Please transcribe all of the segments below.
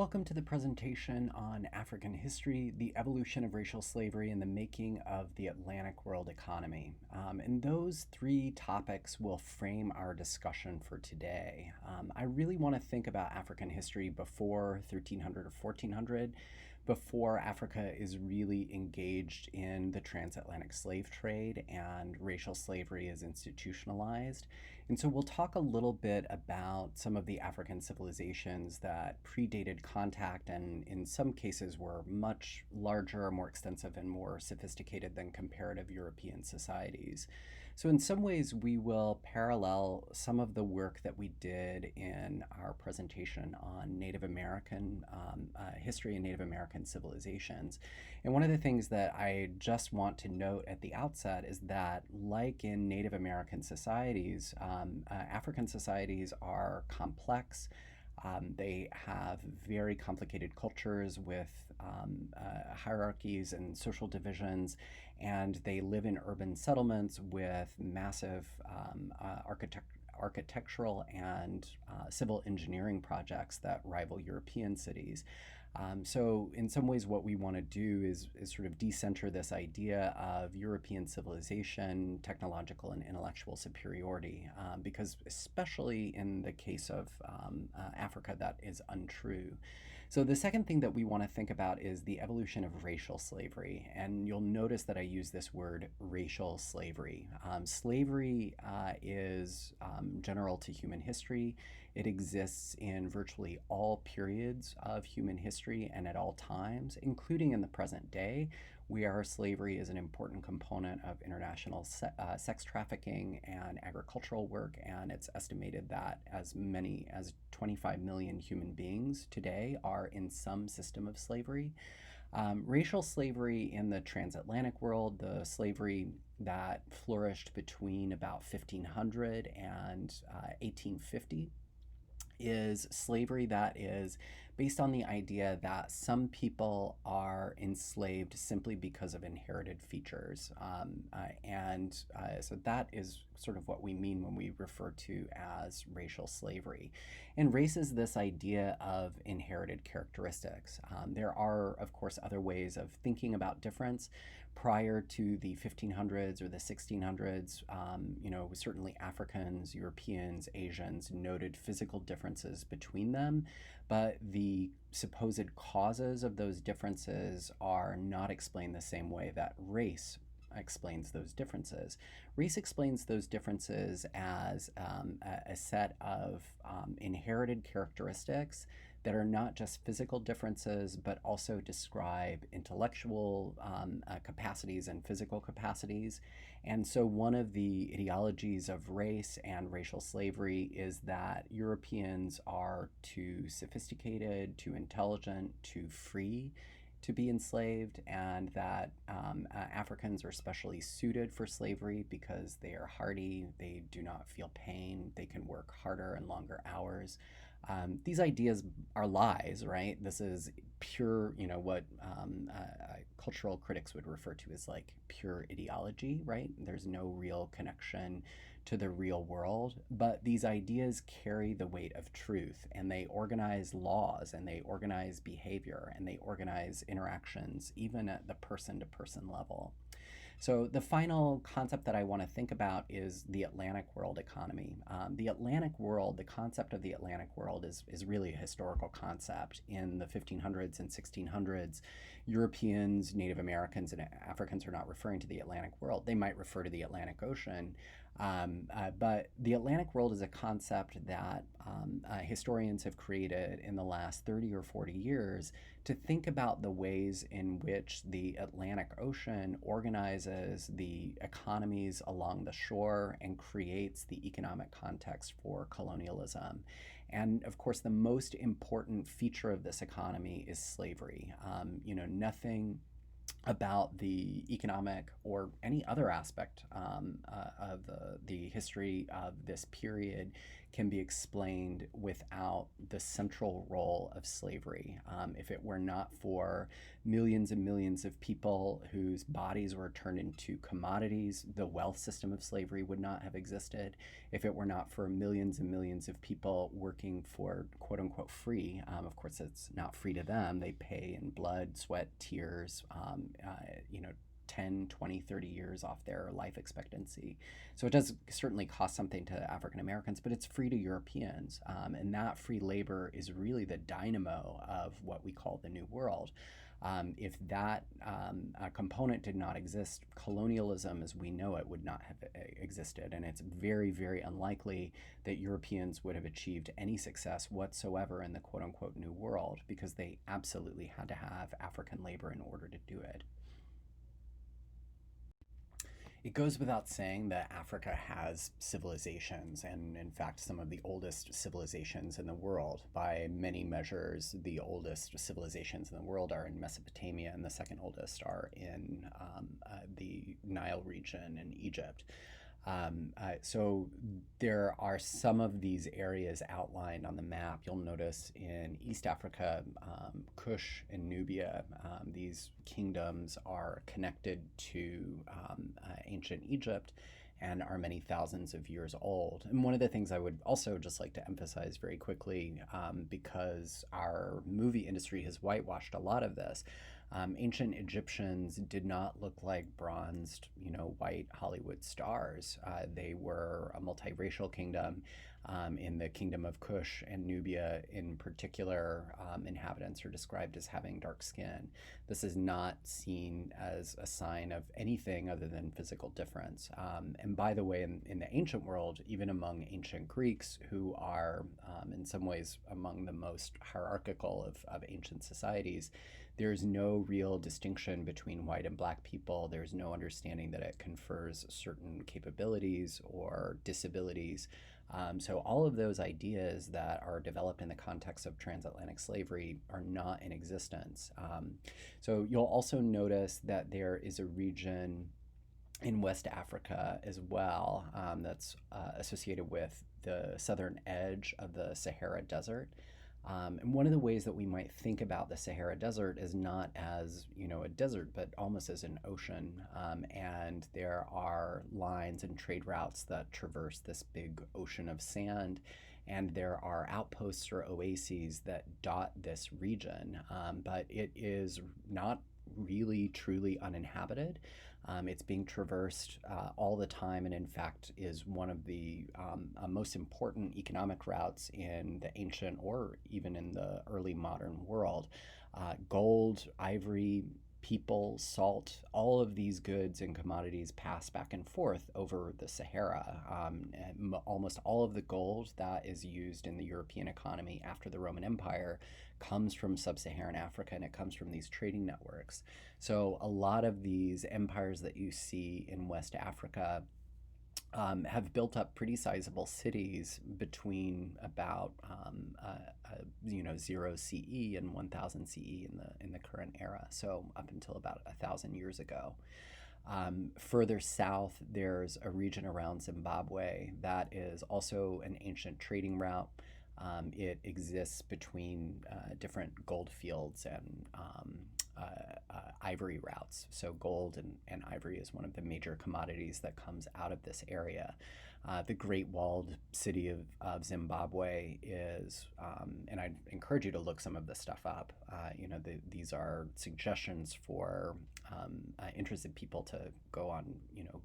Welcome to the presentation on African history, the evolution of racial slavery, and the making of the Atlantic world economy. And those three topics will frame our discussion for today. I really want to think about African history before 1300 or 1400, before Africa is really engaged in the transatlantic slave trade and racial slavery is institutionalized. And so we'll talk a little bit about some of the African civilizations that predated contact and in some cases were much larger, more extensive, and more sophisticated than comparative European societies. So in some ways, we will parallel some of the work that we did in our presentation on Native American history and Native American civilizations. And one of the things that I just want to note at the outset is that, like in Native American societies, African societies are complex. They have very complicated cultures with hierarchies and social divisions, and they live in urban settlements with massive architectural and civil engineering projects that rival European cities. So in some ways, what we want to do is sort of decenter this idea of European civilization, technological and intellectual superiority, because especially in the case of Africa, that is untrue. So the second thing that we want to think about is the evolution of racial slavery. And you'll notice that I use this word racial slavery. Slavery is general to human history. It exists in virtually all periods of human history and at all times, including in the present day, where slavery is an important component of international sex trafficking and agricultural work. And it's estimated that as many as 25 million human beings today are in some system of slavery. Racial slavery in the transatlantic world, the slavery that flourished between about 1500 and 1850, is slavery that is based on the idea that some people are enslaved simply because of inherited features. So that is sort of what we mean when we refer to as racial slavery. And race is this idea of inherited characteristics. There are, of course, other ways of thinking about difference. Prior to the 1500s or the 1600s, certainly Africans, Europeans, Asians noted physical differences between them, but the supposed causes of those differences are not explained the same way that race explains those differences. Race explains those differences as a set of inherited characteristics that are not just physical differences, but also describe intellectual capacities and physical capacities. And so one of the ideologies of race and racial slavery is that Europeans are too sophisticated, too intelligent, too free to be enslaved, and that Africans are especially suited for slavery because they are hardy, they do not feel pain, they can work harder and longer hours. These ideas are lies, right? This is pure, what cultural critics would refer to as like pure ideology, right? There's no real connection to the real world, but these ideas carry the weight of truth, and they organize laws, and they organize behavior, and they organize interactions, even at the person-to-person level. So the final concept that I want to think about is the Atlantic world economy. The Atlantic world, the concept of the Atlantic world is really a historical concept. In the 1500s and 1600s, Europeans, Native Americans, and Africans are not referring to the Atlantic world. They might refer to the Atlantic Ocean. But the Atlantic world is a concept that historians have created in the last 30 or 40 years to think about the ways in which the Atlantic Ocean organizes the economies along the shore and creates the economic context for colonialism. And of course, the most important feature of this economy is slavery. Nothing about the economic or any other aspect of the history of this period can be explained without the central role of slavery. If it were not for millions and millions of people whose bodies were turned into commodities, the wealth system of slavery would not have existed. If it were not for millions and millions of people working for quote unquote free, of course, it's not free to them. They pay in blood, sweat, tears, you know, 10, 20, 30 years off their life expectancy. So it does certainly cost something to African Americans, but it's free to Europeans. And that free labor is really the dynamo of what we call the New World. If that component did not exist, colonialism as we know it would not have existed. And it's very, very unlikely that Europeans would have achieved any success whatsoever in the quote unquote New World because they absolutely had to have African labor in order to do it. It goes without saying that Africa has civilizations, and in fact, some of the oldest civilizations in the world. By many measures, the oldest civilizations in the world are in Mesopotamia, and the second oldest are in the Nile region in Egypt. So there are some of these areas outlined on the map. You'll notice in East Africa, Kush and Nubia, these kingdoms are connected to ancient Egypt and are many thousands of years old. And one of the things I would also just like to emphasize very quickly, because our movie industry has whitewashed a lot of this, ancient Egyptians did not look like bronzed, you know, white Hollywood stars. They were a multiracial kingdom. In the kingdom of Kush and Nubia, in particular, inhabitants are described as having dark skin. This is not seen as a sign of anything other than physical difference. And by the way, in the ancient world, even among ancient Greeks, who are in some ways among the most hierarchical of ancient societies, there's no real distinction between white and black people. There's no understanding that it confers certain capabilities or disabilities. So all of those ideas that are developed in the context of transatlantic slavery are not in existence. So you'll also notice that there is a region in West Africa as well, that's associated with the southern edge of the Sahara Desert. And one of the ways that we might think about the Sahara Desert is not as, you know, a desert, but almost as an ocean. And there are lines and trade routes that traverse this big ocean of sand. And there are outposts or oases that dot this region. But it is not really truly uninhabited. It's being traversed all the time, and in fact is one of the most important economic routes in the ancient or even in the early modern world. Gold, ivory, people, salt, all of these goods and commodities pass back and forth over the Sahara. Almost all of the gold that is used in the European economy after the Roman Empire comes from sub-Saharan Africa, and it comes from these trading networks. So a lot of these empires that you see in West Africa have built up pretty sizable cities between about 0 CE and 1000 CE in the current era. So up until about 1,000 years ago. Further south, there's a region around Zimbabwe that is also an ancient trading route. It exists between different gold fields and ivory routes. So gold and ivory is one of the major commodities that comes out of this area. The Great Walled City of Zimbabwe is, and I'd encourage you to look some of this stuff up. These are suggestions for interested people to go on,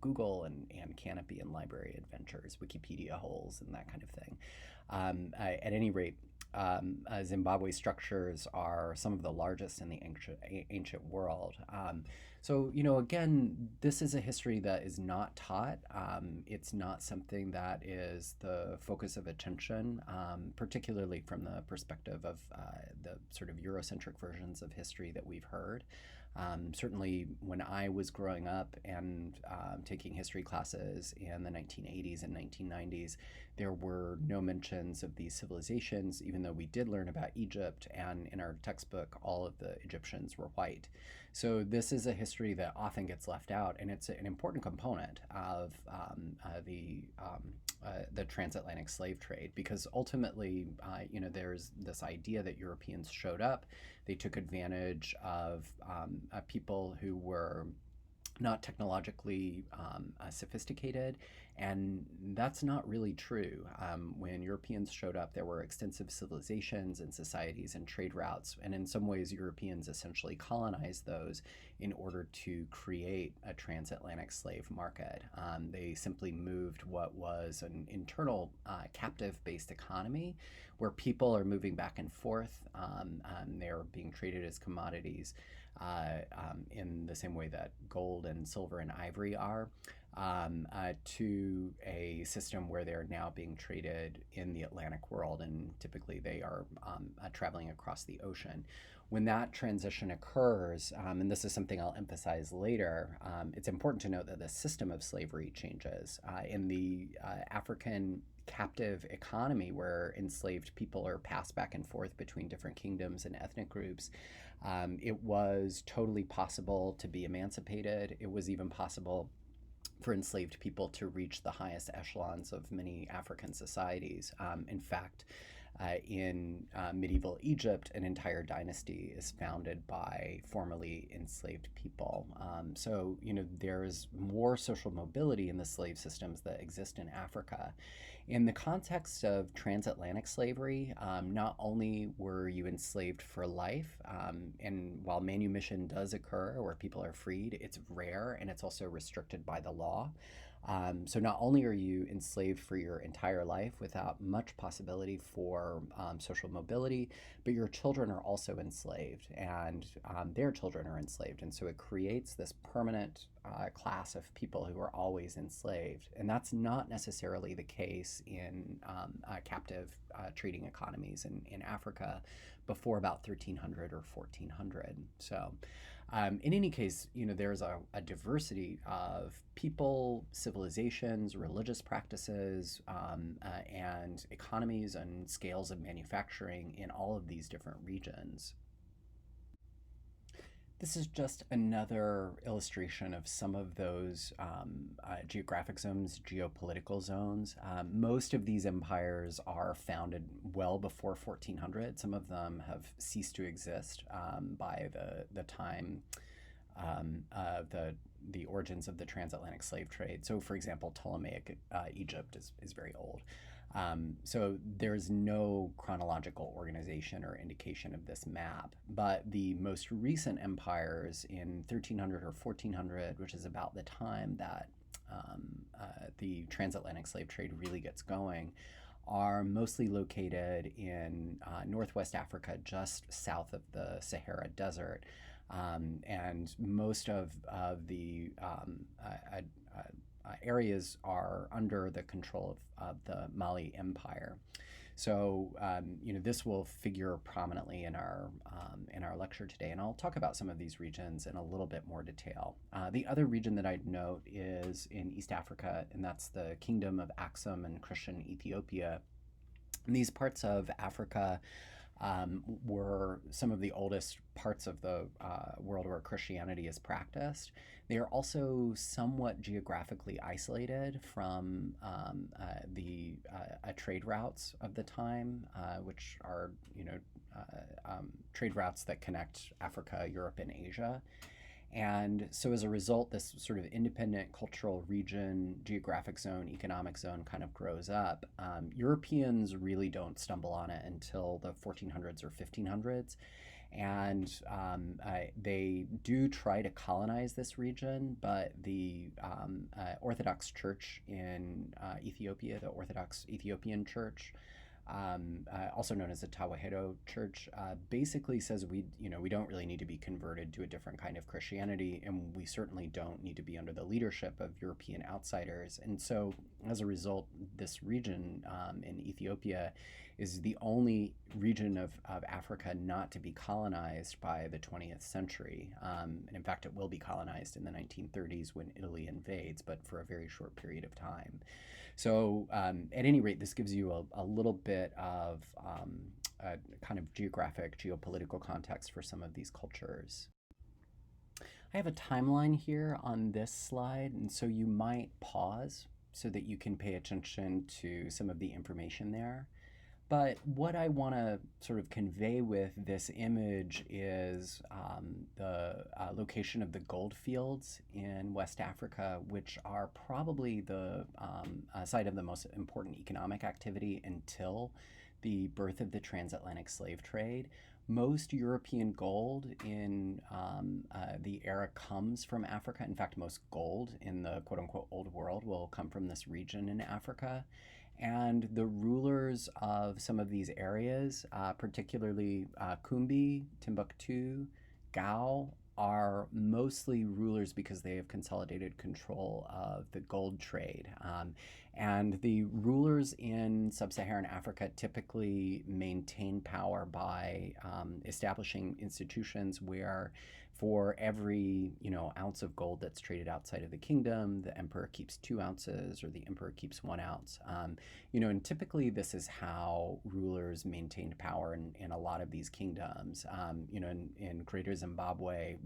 Google and Canopy and Library Adventures, Wikipedia holes, and that kind of thing. At any rate, Zimbabwe structures are some of the largest in the ancient world. So, again, this is a history that is not taught. It's not something that is the focus of attention, particularly from the perspective of the sort of Eurocentric versions of history that we've heard. Certainly, when I was growing up and taking history classes in the 1980s and 1990s, there were no mentions of these civilizations, even though we did learn about Egypt, and in our textbook, all of the Egyptians were white. So this is a history that often gets left out, and it's an important component of the transatlantic slave trade, because ultimately, there's this idea that Europeans showed up, they took advantage of people who were not technologically sophisticated, and that's not really true. When Europeans showed up, there were extensive civilizations and societies and trade routes, and in some ways, Europeans essentially colonized those in order to create a transatlantic slave market. They simply moved what was an internal captive-based economy where people are moving back and forth. They're being traded as commodities in the same way that gold and silver and ivory are, to a system where they're now being traded in the Atlantic world, and typically they are traveling across the ocean. When that transition occurs, and this is something I'll emphasize later, it's important to note that the system of slavery changes. In the African captive economy, where enslaved people are passed back and forth between different kingdoms and ethnic groups, it was totally possible to be emancipated. It was even possible for enslaved people to reach the highest echelons of many African societies. In fact, in medieval Egypt, an entire dynasty is founded by formerly enslaved people. So, there's more social mobility in the slave systems that exist in Africa. In the context of transatlantic slavery, not only were you enslaved for life, and while manumission does occur where people are freed, it's rare and it's also restricted by the law. So not only are you enslaved for your entire life without much possibility for social mobility, but your children are also enslaved, and their children are enslaved. And so it creates this permanent class of people who are always enslaved. And that's not necessarily the case in captive trading economies in Africa before about 1300 or 1400. So in any case, there's a diversity of people, civilizations, religious practices, and economies and scales of manufacturing in all of these different regions. This is just another illustration of some of those geographic zones, geopolitical zones. Most of these empires are founded well before 1400. Some of them have ceased to exist by the time of the origins of the transatlantic slave trade. So, for example, Ptolemaic Egypt is very old. So there's no chronological organization or indication of this map, but the most recent empires in 1300 or 1400, which is about the time that the transatlantic slave trade really gets going, are mostly located in Northwest Africa, just south of the Sahara Desert. And most of the areas are under the control of the Mali Empire. So, this will figure prominently in our lecture today, and I'll talk about some of these regions in a little bit more detail. The other region that I'd note is in East Africa, and that's the Kingdom of Axum and Christian Ethiopia. And these parts of Africa were some of the oldest parts of the world where Christianity is practiced. They are also somewhat geographically isolated from the trade routes of the time, which are trade routes that connect Africa, Europe, and Asia. And so as a result, this sort of independent cultural region, geographic zone, economic zone kind of grows up. Europeans really don't stumble on it until the 1400s or 1500s. And they do try to colonize this region, but the Orthodox Church in Ethiopia, the Orthodox Ethiopian Church, also known as the Tawahedo Church, basically says we don't really need to be converted to a different kind of Christianity, and we certainly don't need to be under the leadership of European outsiders. And so, as a result, this region in Ethiopia is the only region of Africa not to be colonized by the 20th century. And in fact, it will be colonized in the 1930s when Italy invades, but for a very short period of time. So, at any rate, this gives you a little bit of a kind of geographic, geopolitical context for some of these cultures. I have a timeline here on this slide, and so you might pause so that you can pay attention to some of the information there. But what I want to sort of convey with this image is the location of the gold fields in West Africa, which are probably the site of the most important economic activity until the birth of the transatlantic slave trade. Most European gold in the era comes from Africa. In fact, most gold in the quote unquote old world will come from this region in Africa. And the rulers of some of these areas, particularly Kumbi, Timbuktu, Gao, are mostly rulers because they have consolidated control of the gold trade. And the rulers in sub-Saharan Africa typically maintain power by establishing institutions where for every ounce of gold that's traded outside of the kingdom, the emperor keeps 2 ounces or the emperor keeps 1 ounce. And typically this is how rulers maintained power in a lot of these kingdoms. In Greater Zimbabwe,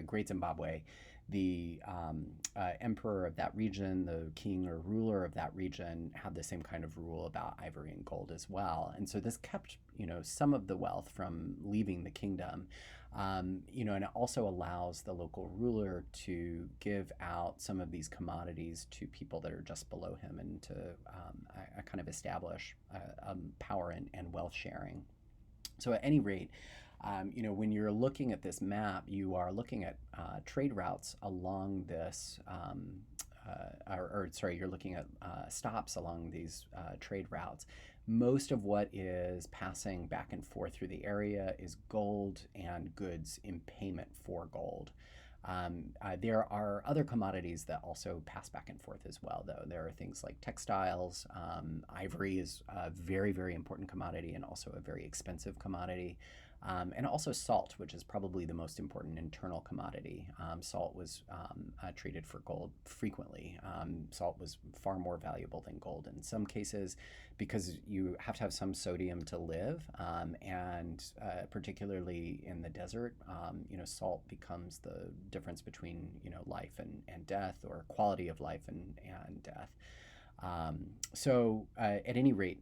Great Zimbabwe, the emperor of that region, the king or ruler of that region, had the same kind of rule about ivory and gold as well. And so this kept, some of the wealth from leaving the kingdom. And it also allows the local ruler to give out some of these commodities to people that are just below him and to kind of establish power and wealth sharing. So at any rate, when you're looking at this map, you are looking at trade routes along this, you're looking at stops along these trade routes. Most of what is passing back and forth through the area is gold and goods in payment for gold. There are other commodities that also pass back and forth as well, though. There are things like textiles. Ivory is a very, very important commodity and also a very expensive commodity. And also salt, which is probably the most important internal commodity. Salt was traded for gold frequently. Salt was far more valuable than gold in some cases because you have to have some sodium to live, and particularly in the desert, salt becomes the difference between life and death, or quality of life and death. So at any rate,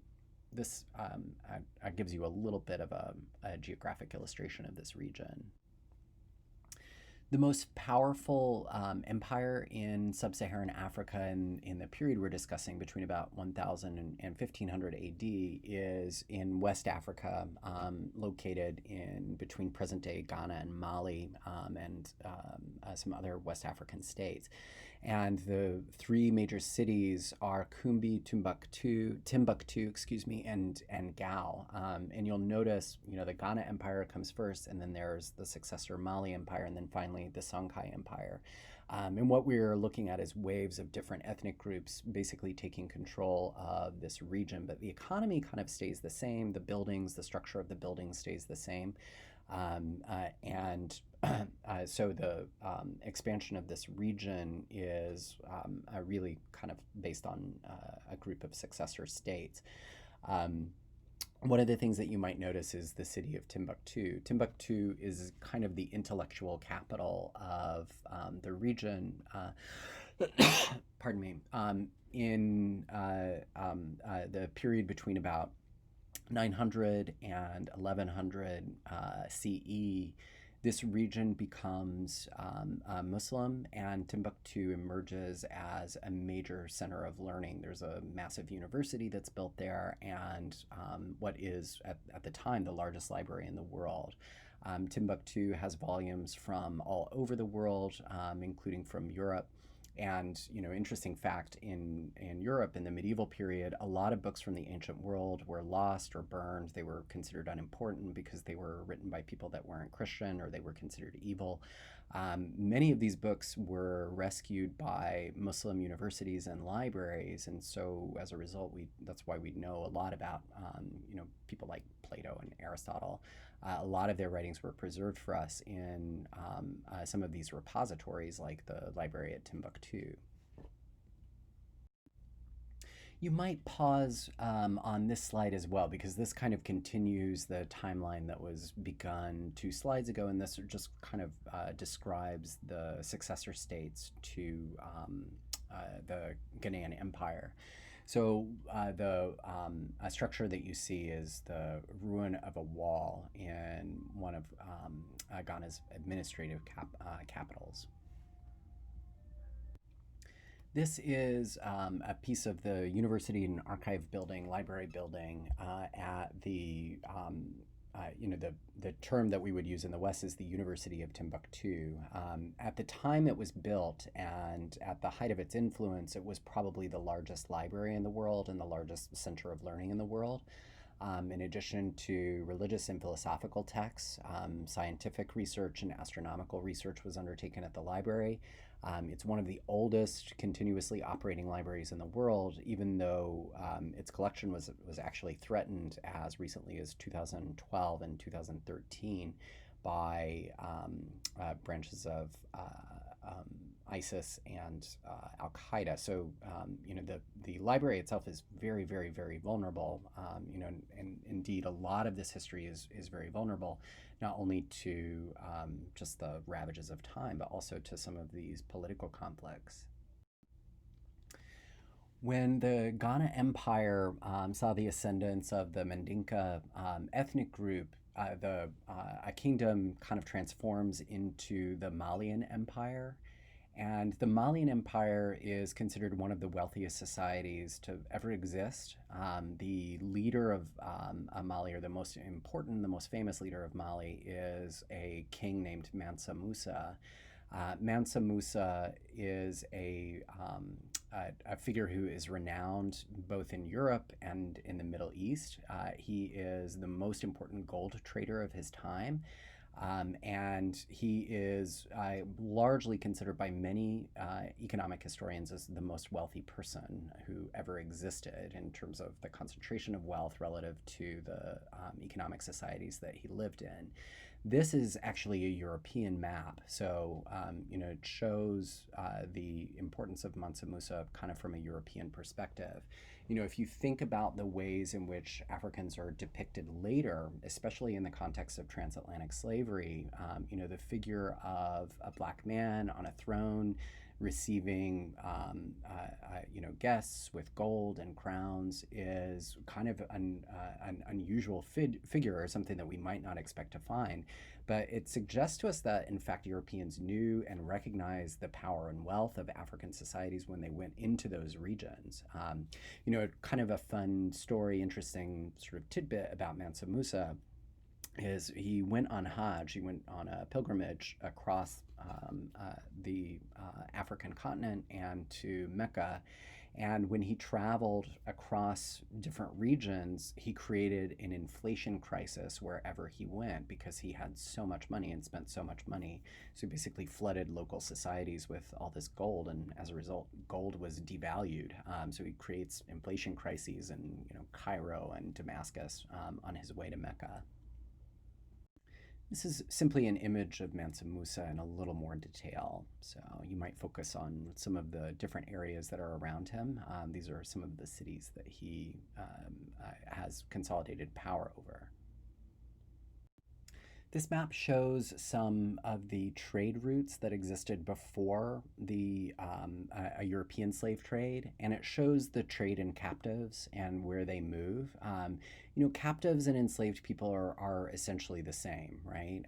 this gives you a little bit of a geographic illustration of this region. The most powerful empire in sub-Saharan Africa in the period we're discussing, between about 1000 and 1500 AD, is in West Africa, located in between present-day Ghana and Mali, and some other West African states. And the three major cities are Kumbi, Timbuktu, and Gao. And you'll notice, the Ghana Empire comes first, and then there's the successor Mali Empire, and then finally the Songhai Empire. And what we're looking at is waves of different ethnic groups basically taking control of this region. But the economy kind of stays the same. The structure of the buildings stays the same. So the expansion of this region is really kind of based on a group of successor states. One of the things that you might notice is the city of Timbuktu. Timbuktu is kind of the intellectual capital of the region. Pardon me. In the period between about 900 and 1100 CE, this region becomes Muslim, and Timbuktu emerges as a major center of learning. There's a massive university that's built there, and what is, at the time, the largest library in the world. Timbuktu has volumes from all over the world, including from Europe. And, interesting fact, in Europe in the medieval period, a lot of books from the ancient world were lost or burned. They were considered unimportant because they were written by people that weren't Christian, or they were considered evil. Many of these books were rescued by Muslim universities and libraries, and so as a result, that's why we know a lot about people like Plato and Aristotle. A lot of their writings were preserved for us in some of these repositories, like the library at Timbuktu. You might pause on this slide as well, because this kind of continues the timeline that was begun 2 slides ago, and this just kind of describes the successor states to the Ghanaian Empire. So the structure that you see is the ruin of a wall in one of Ghana's administrative capitals. This is a piece of the University and Archive building, library building at the term that we would use in the West is the University of Timbuktu. At the time it was built and at the height of its influence, it was probably the largest library in the world and the largest center of learning in the world. In addition to religious and philosophical texts, scientific research and astronomical research was undertaken at the library. It's one of the oldest continuously operating libraries in the world, even though its collection was actually threatened as recently as 2012 and 2013 by branches of um, ISIS and Al Qaeda. So the library itself is very, very, very vulnerable. And indeed, a lot of this history is very vulnerable, not only to just the ravages of time, but also to some of these political conflicts. When the Ghana Empire saw the ascendance of the Mandinka ethnic group, the a kingdom kind of transforms into the Malian Empire. And the Malian Empire is considered one of the wealthiest societies to ever exist. The leader of Mali, or the most important, the most famous leader of Mali, is a king named Mansa Musa. Mansa Musa is a figure who is renowned both in Europe and in the Middle East. He is the most important gold trader of his time. And he is largely considered by many economic historians as the most wealthy person who ever existed in terms of the concentration of wealth relative to the economic societies that he lived in. This is actually a European map, so it shows the importance of Mansa Musa kind of from a European perspective. If you think about the ways in which Africans are depicted later, especially in the context of transatlantic slavery, the figure of a black man on a throne receiving, guests with gold and crowns is kind of an unusual figure, or something that we might not expect to find. But it suggests to us that, in fact, Europeans knew and recognized the power and wealth of African societies when they went into those regions. Kind of a fun story, interesting sort of tidbit about Mansa Musa is he went on Hajj, he went on a pilgrimage across the African continent and to Mecca. And when he traveled across different regions, he created an inflation crisis wherever he went because he had so much money and spent so much money. So he basically flooded local societies with all this gold, and as a result, gold was devalued. So he creates inflation crises in Cairo and Damascus on his way to Mecca. This is simply an image of Mansa Musa in a little more detail. So you might focus on some of the different areas that are around him. These are some of the cities that he has consolidated power over. This map shows some of the trade routes that existed before the a European slave trade, and it shows the trade in captives and where they move. Captives and enslaved people are essentially the same, right?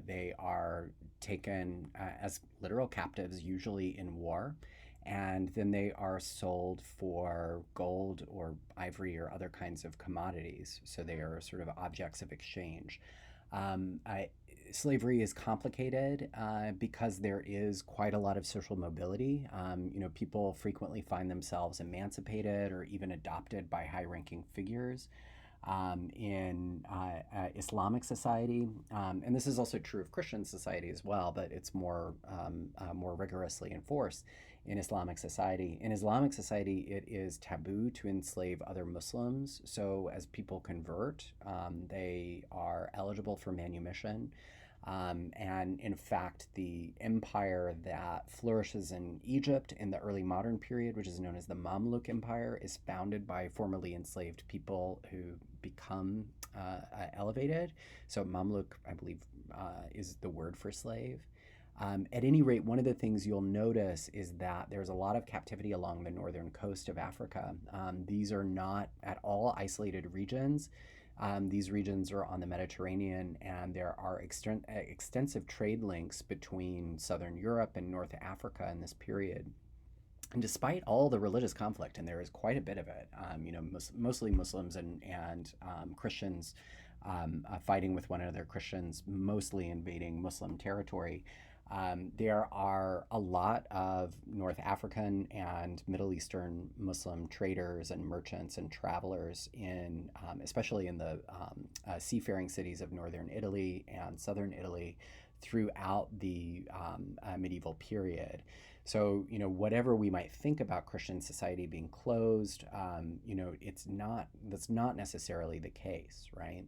They are taken as literal captives, usually in war, and then they are sold for gold or ivory or other kinds of commodities. So they are sort of objects of exchange. Um, I, Slavery is complicated because there is quite a lot of social mobility. People frequently find themselves emancipated or even adopted by high-ranking figures in Islamic society, and this is also true of Christian society as well, but it's more rigorously enforced in Islamic society. In Islamic society, it is taboo to enslave other Muslims. So as people convert, they are eligible for manumission. And in fact, the empire that flourishes in Egypt in the early modern period, which is known as the Mamluk Empire, is founded by formerly enslaved people who become elevated. So Mamluk, I believe, is the word for slave. At any rate, one of the things you'll notice is that there's a lot of captivity along the northern coast of Africa. These are not at all isolated regions. These regions are on the Mediterranean, and there are extensive trade links between southern Europe and North Africa in this period. And despite all the religious conflict, and there is quite a bit of it, mostly Muslims and Christians fighting with one another, Christians mostly invading Muslim territory. There are a lot of North African and Middle Eastern Muslim traders and merchants and travelers especially in the seafaring cities of northern Italy and southern Italy throughout the medieval period. So, whatever we might think about Christian society being closed, that's not necessarily the case, right?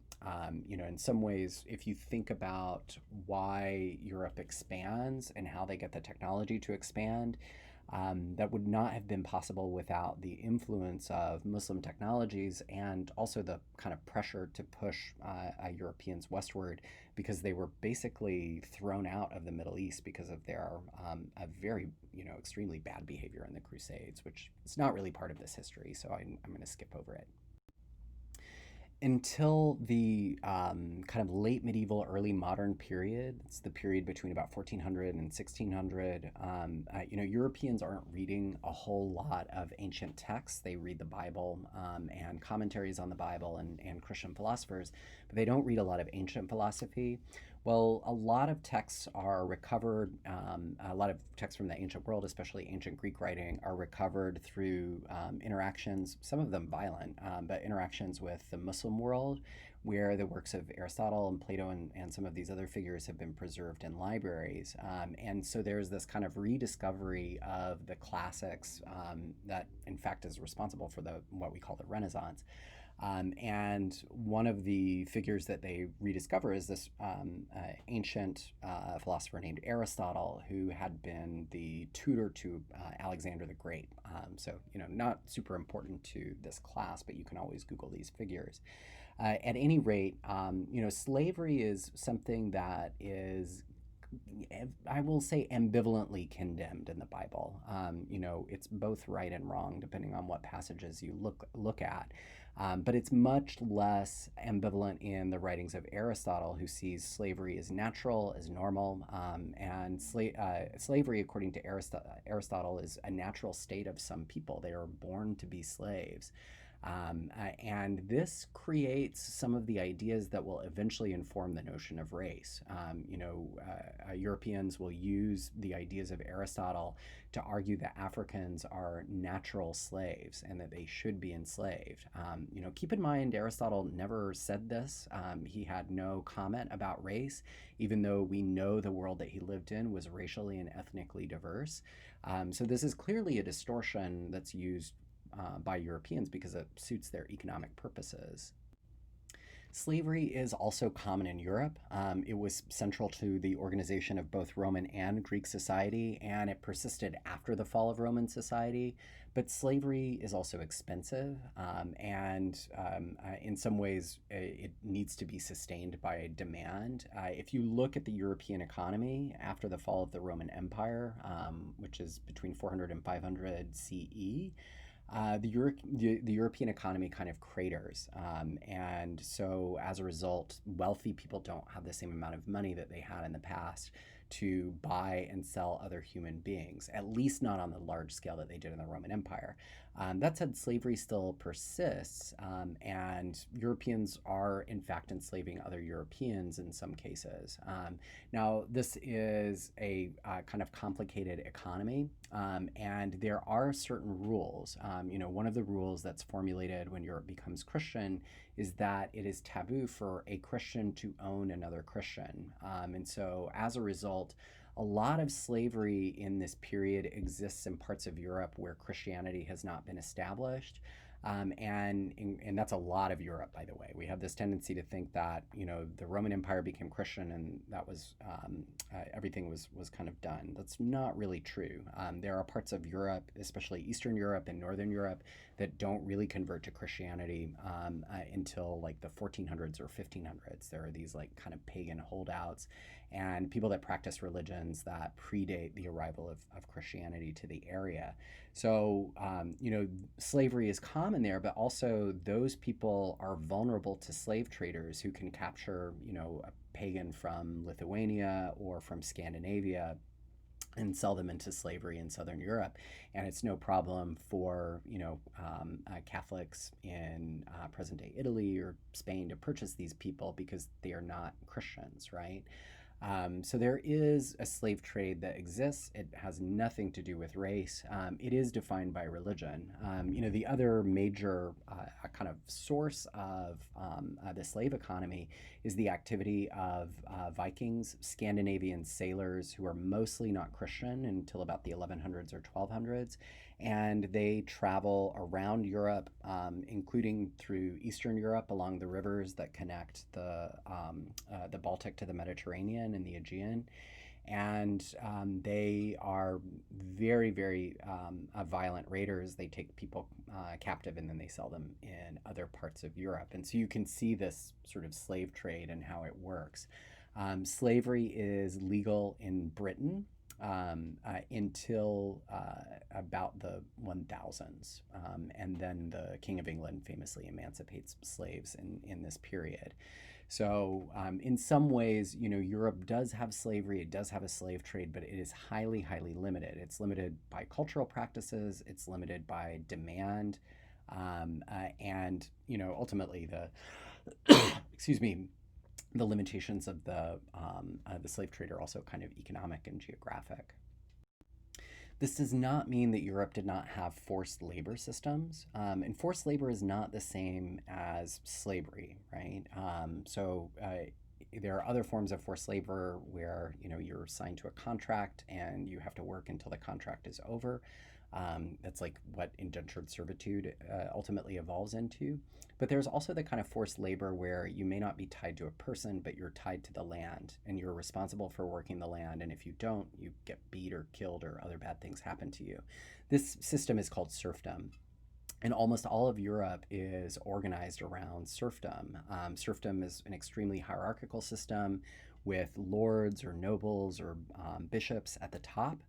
In some ways, if you think about why Europe expands and how they get the technology to expand, that would not have been possible without the influence of Muslim technologies and also the kind of pressure to push Europeans westward, because they were basically thrown out of the Middle East because of their a very extremely bad behavior in the Crusades, which is not really part of this history. So I'm going to skip over it. Until the kind of late medieval, early modern period, it's the period between about 1400 and 1600, Europeans aren't reading a whole lot of ancient texts. They read the Bible and commentaries on the Bible and Christian philosophers, but they don't read a lot of ancient philosophy. Well, a lot of texts are recovered, a lot of texts from the ancient world, especially ancient Greek writing, are recovered through interactions, some of them violent, but interactions with the Muslim world, where the works of Aristotle and Plato and some of these other figures have been preserved in libraries. And so there's this kind of rediscovery of the classics that, in fact, is responsible for what we call the Renaissance. And one of the figures that they rediscover is this ancient philosopher named Aristotle, who had been the tutor to Alexander the Great. Not super important to this class, but you can always Google these figures. At any rate, slavery is something that is, I will say, ambivalently condemned in the Bible. It's both right and wrong depending on what passages you look at. But it's much less ambivalent in the writings of Aristotle, who sees slavery as natural, as normal. And slavery, according to Aristotle, is a natural state of some people. They are born to be slaves. And this creates some of the ideas that will eventually inform the notion of race. Europeans will use the ideas of Aristotle to argue that Africans are natural slaves and that they should be enslaved. Keep in mind, Aristotle never said this. He had no comment about race, even though we know the world that he lived in was racially and ethnically diverse. So this is clearly a distortion that's used by Europeans because it suits their economic purposes. Slavery is also common in Europe. It was central to the organization of both Roman and Greek society, and it persisted after the fall of Roman society. But slavery is also expensive, and in some ways, it needs to be sustained by demand. If you look at the European economy after the fall of the Roman Empire, which is between 400 and 500 CE, the European economy kind of craters. And so as a result, wealthy people don't have the same amount of money that they had in the past to buy and sell other human beings, at least not on the large scale that they did in the Roman Empire. That said, slavery still persists, and Europeans are, in fact, enslaving other Europeans in some cases. Now, this is a kind of complicated economy, and there are certain rules. One of the rules that's formulated when Europe becomes Christian is that it is taboo for a Christian to own another Christian. And so as a result, a lot of slavery in this period exists in parts of Europe where Christianity has not been established. And that's a lot of Europe, by the way. We have this tendency to think that the Roman Empire became Christian and that was everything was kind of done. That's not really true. There are parts of Europe, especially Eastern Europe and Northern Europe, that don't really convert to Christianity until like the 1400s or 1500s. There are these like kind of pagan holdouts and people that practice religions that predate the arrival of Christianity to the area. So, slavery is common there, but also those people are vulnerable to slave traders who can capture, a pagan from Lithuania or from Scandinavia and sell them into slavery in Southern Europe. And it's no problem for, Catholics in present day Italy or Spain to purchase these people because they are not Christians, right? So there is a slave trade that exists. It has nothing to do with race. It is defined by religion. The other major kind of source of the slave economy is the activity of Vikings, Scandinavian sailors who are mostly not Christian until about the 1100s or 1200s. And they travel around Europe, including through Eastern Europe along the rivers that connect the Baltic to the Mediterranean and the Aegean. And they are very, very violent raiders. They take people captive and then they sell them in other parts of Europe. And so you can see this sort of slave trade and how it works. Slavery is legal in Britain until about the 1000s. And then the King of England famously emancipates slaves in this period. So, in some ways, Europe does have slavery, it does have a slave trade, but it is highly, highly limited. It's limited by cultural practices, it's limited by demand, and, ultimately excuse me, the limitations of the slave trade are also kind of economic and geographic. This does not mean that Europe did not have forced labor systems, and forced labor is not the same as slavery, right? There are other forms of forced labor where you're signed to a contract and you have to work until the contract is over. That's like what indentured servitude ultimately evolves into. But there's also the kind of forced labor where you may not be tied to a person, but you're tied to the land and you're responsible for working the land. And if you don't, you get beat or killed or other bad things happen to you. This system is called serfdom. And almost all of Europe is organized around serfdom. Serfdom is an extremely hierarchical system with lords or nobles or bishops at the top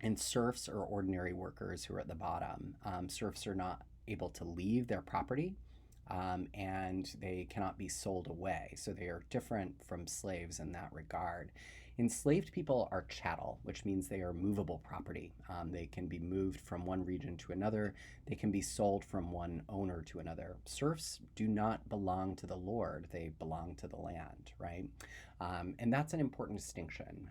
and serfs are ordinary workers who are at the bottom. Serfs are not able to leave their property and they cannot be sold away. So they are different from slaves in that regard. Enslaved people are chattel, which means they are movable property. They can be moved from one region to another. They can be sold from one owner to another. Serfs do not belong to the lord. They belong to the land, right? And that's an important distinction.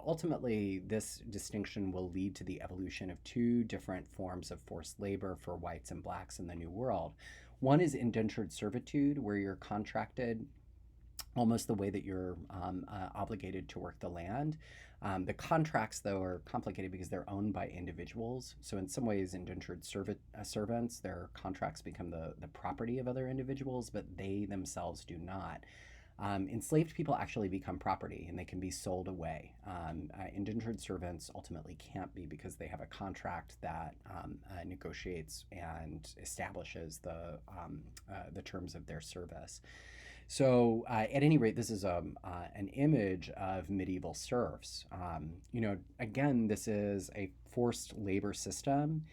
Ultimately, this distinction will lead to the evolution of two different forms of forced labor for whites and blacks in the New World. One is indentured servitude, where you're contracted almost the way that you're obligated to work the land. The contracts, though, are complicated because they're owned by individuals. So in some ways, indentured servants, their contracts become the property of other individuals, but they themselves do not. Enslaved people actually become property and they can be sold away. Indentured servants ultimately can't be because they have a contract that negotiates and establishes the terms of their service. So, at any rate, this is an image of medieval serfs. Again, this is a forced labor system,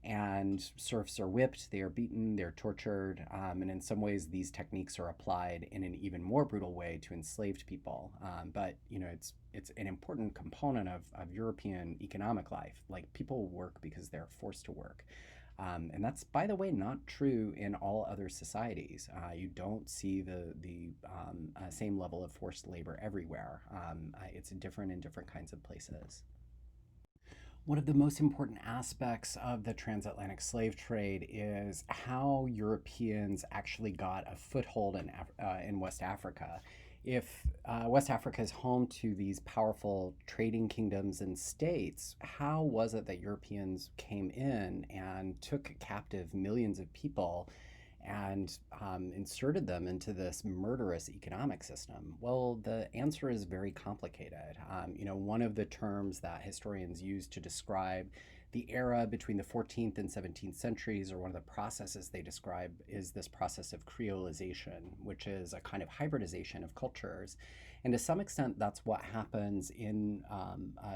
and serfs are whipped, they are beaten, they're tortured, and in some ways, these techniques are applied in an even more brutal way to enslaved people. But it's an important component of European economic life. Like people work because they're forced to work. And that's, by the way, not true in all other societies. You don't see the same level of forced labor everywhere. It's different in different kinds of places. One of the most important aspects of the transatlantic slave trade is how Europeans actually got a foothold in West Africa. if West Africa is home to these powerful trading kingdoms and states, how was it that Europeans came in and took captive millions of people and inserted them into this murderous economic system? Well, the answer is very complicated. One of the terms that historians use to describe the era between the 14th and 17th centuries, or one of the processes they describe, is this process of creolization, which is a kind of hybridization of cultures. And to some extent, that's what happens in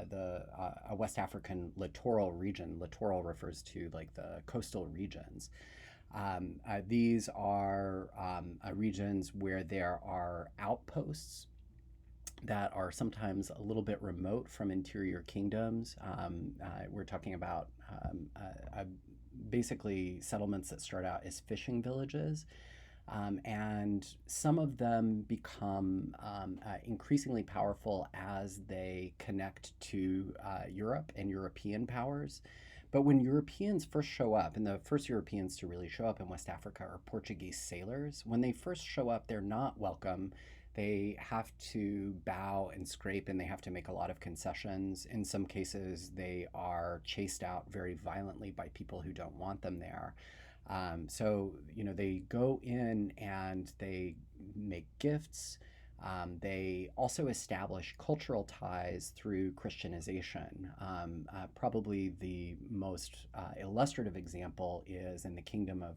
the West African littoral region. Littoral refers to like the coastal regions. These are regions where there are outposts that are sometimes a little bit remote from interior kingdoms. We're talking about basically settlements that start out as fishing villages. And some of them become increasingly powerful as they connect to Europe and European powers. But when Europeans first show up, and the first Europeans to really show up in West Africa are Portuguese sailors, when they first show up, they're not welcome. They have to bow and scrape, and they have to make a lot of concessions. In some cases, they are chased out very violently by people who don't want them there. They go in and they make gifts. They also establish cultural ties through Christianization. Probably the most illustrative example is in the Kingdom of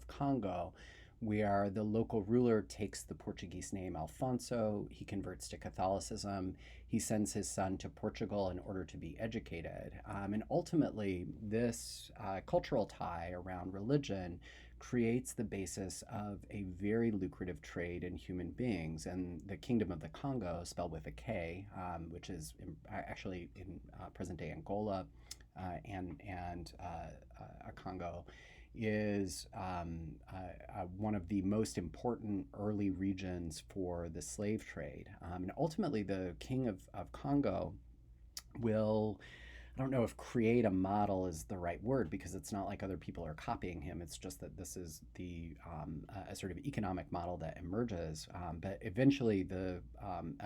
Congo, where the local ruler takes the Portuguese name Alfonso. He converts to Catholicism. He sends his son to Portugal in order to be educated. And ultimately, this cultural tie around religion creates the basis of a very lucrative trade in human beings. And the Kingdom of the Congo, spelled with a K, which is actually in present day Angola and Congo, is one of the most important early regions for the slave trade. And ultimately, the king of Congo will, I don't know if create a model is the right word, because it's not like other people are copying him. It's just that this is the a sort of economic model that emerges. But eventually, the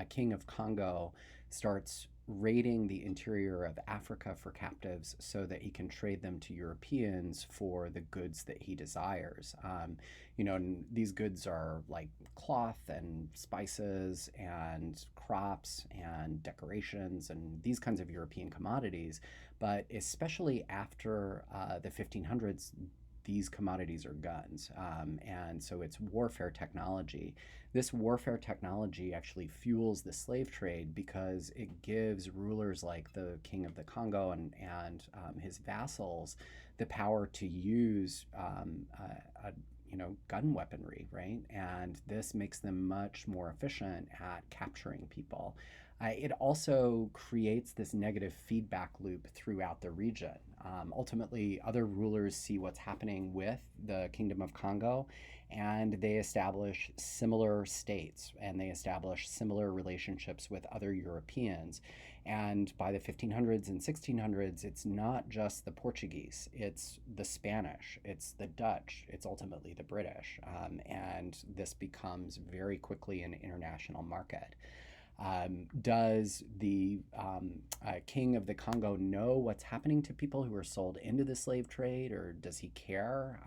king of Congo starts raiding the interior of Africa for captives so that he can trade them to Europeans for the goods that he desires. And these goods are like cloth and spices and crops and decorations and these kinds of European commodities. But especially after the 1500s, these commodities are guns. And so it's warfare technology. This warfare technology actually fuels the slave trade because it gives rulers like the king of the Congo and his vassals the power to use gun weaponry, right? And this makes them much more efficient at capturing people. It also creates this negative feedback loop throughout the region. Ultimately, other rulers see what's happening with the Kingdom of Congo, and they establish similar states and they establish similar relationships with other Europeans. And by the 1500s and 1600s, it's not just the Portuguese, it's the Spanish, it's the Dutch, it's ultimately the British. And this becomes very quickly an international market. Does the king of the Congo know what's happening to people who are sold into the slave trade, or does he care?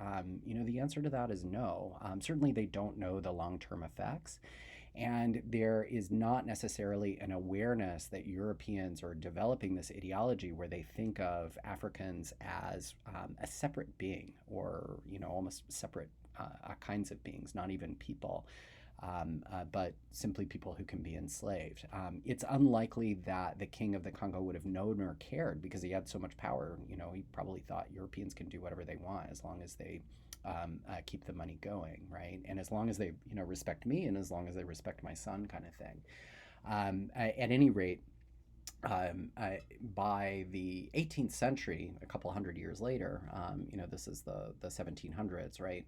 The answer to that is no. Certainly, they don't know the long term effects. And there is not necessarily an awareness that Europeans are developing this ideology where they think of Africans as a separate being, or almost separate kinds of beings, not even people. But simply people who can be enslaved. It's unlikely that the king of the Congo would have known or cared because he had so much power. He probably thought Europeans can do whatever they want as long as they keep the money going, right? And as long as they, respect me, and as long as they respect my son, kind of thing. At any rate, by the 18th century, a couple hundred years later, this is the 1700s, right?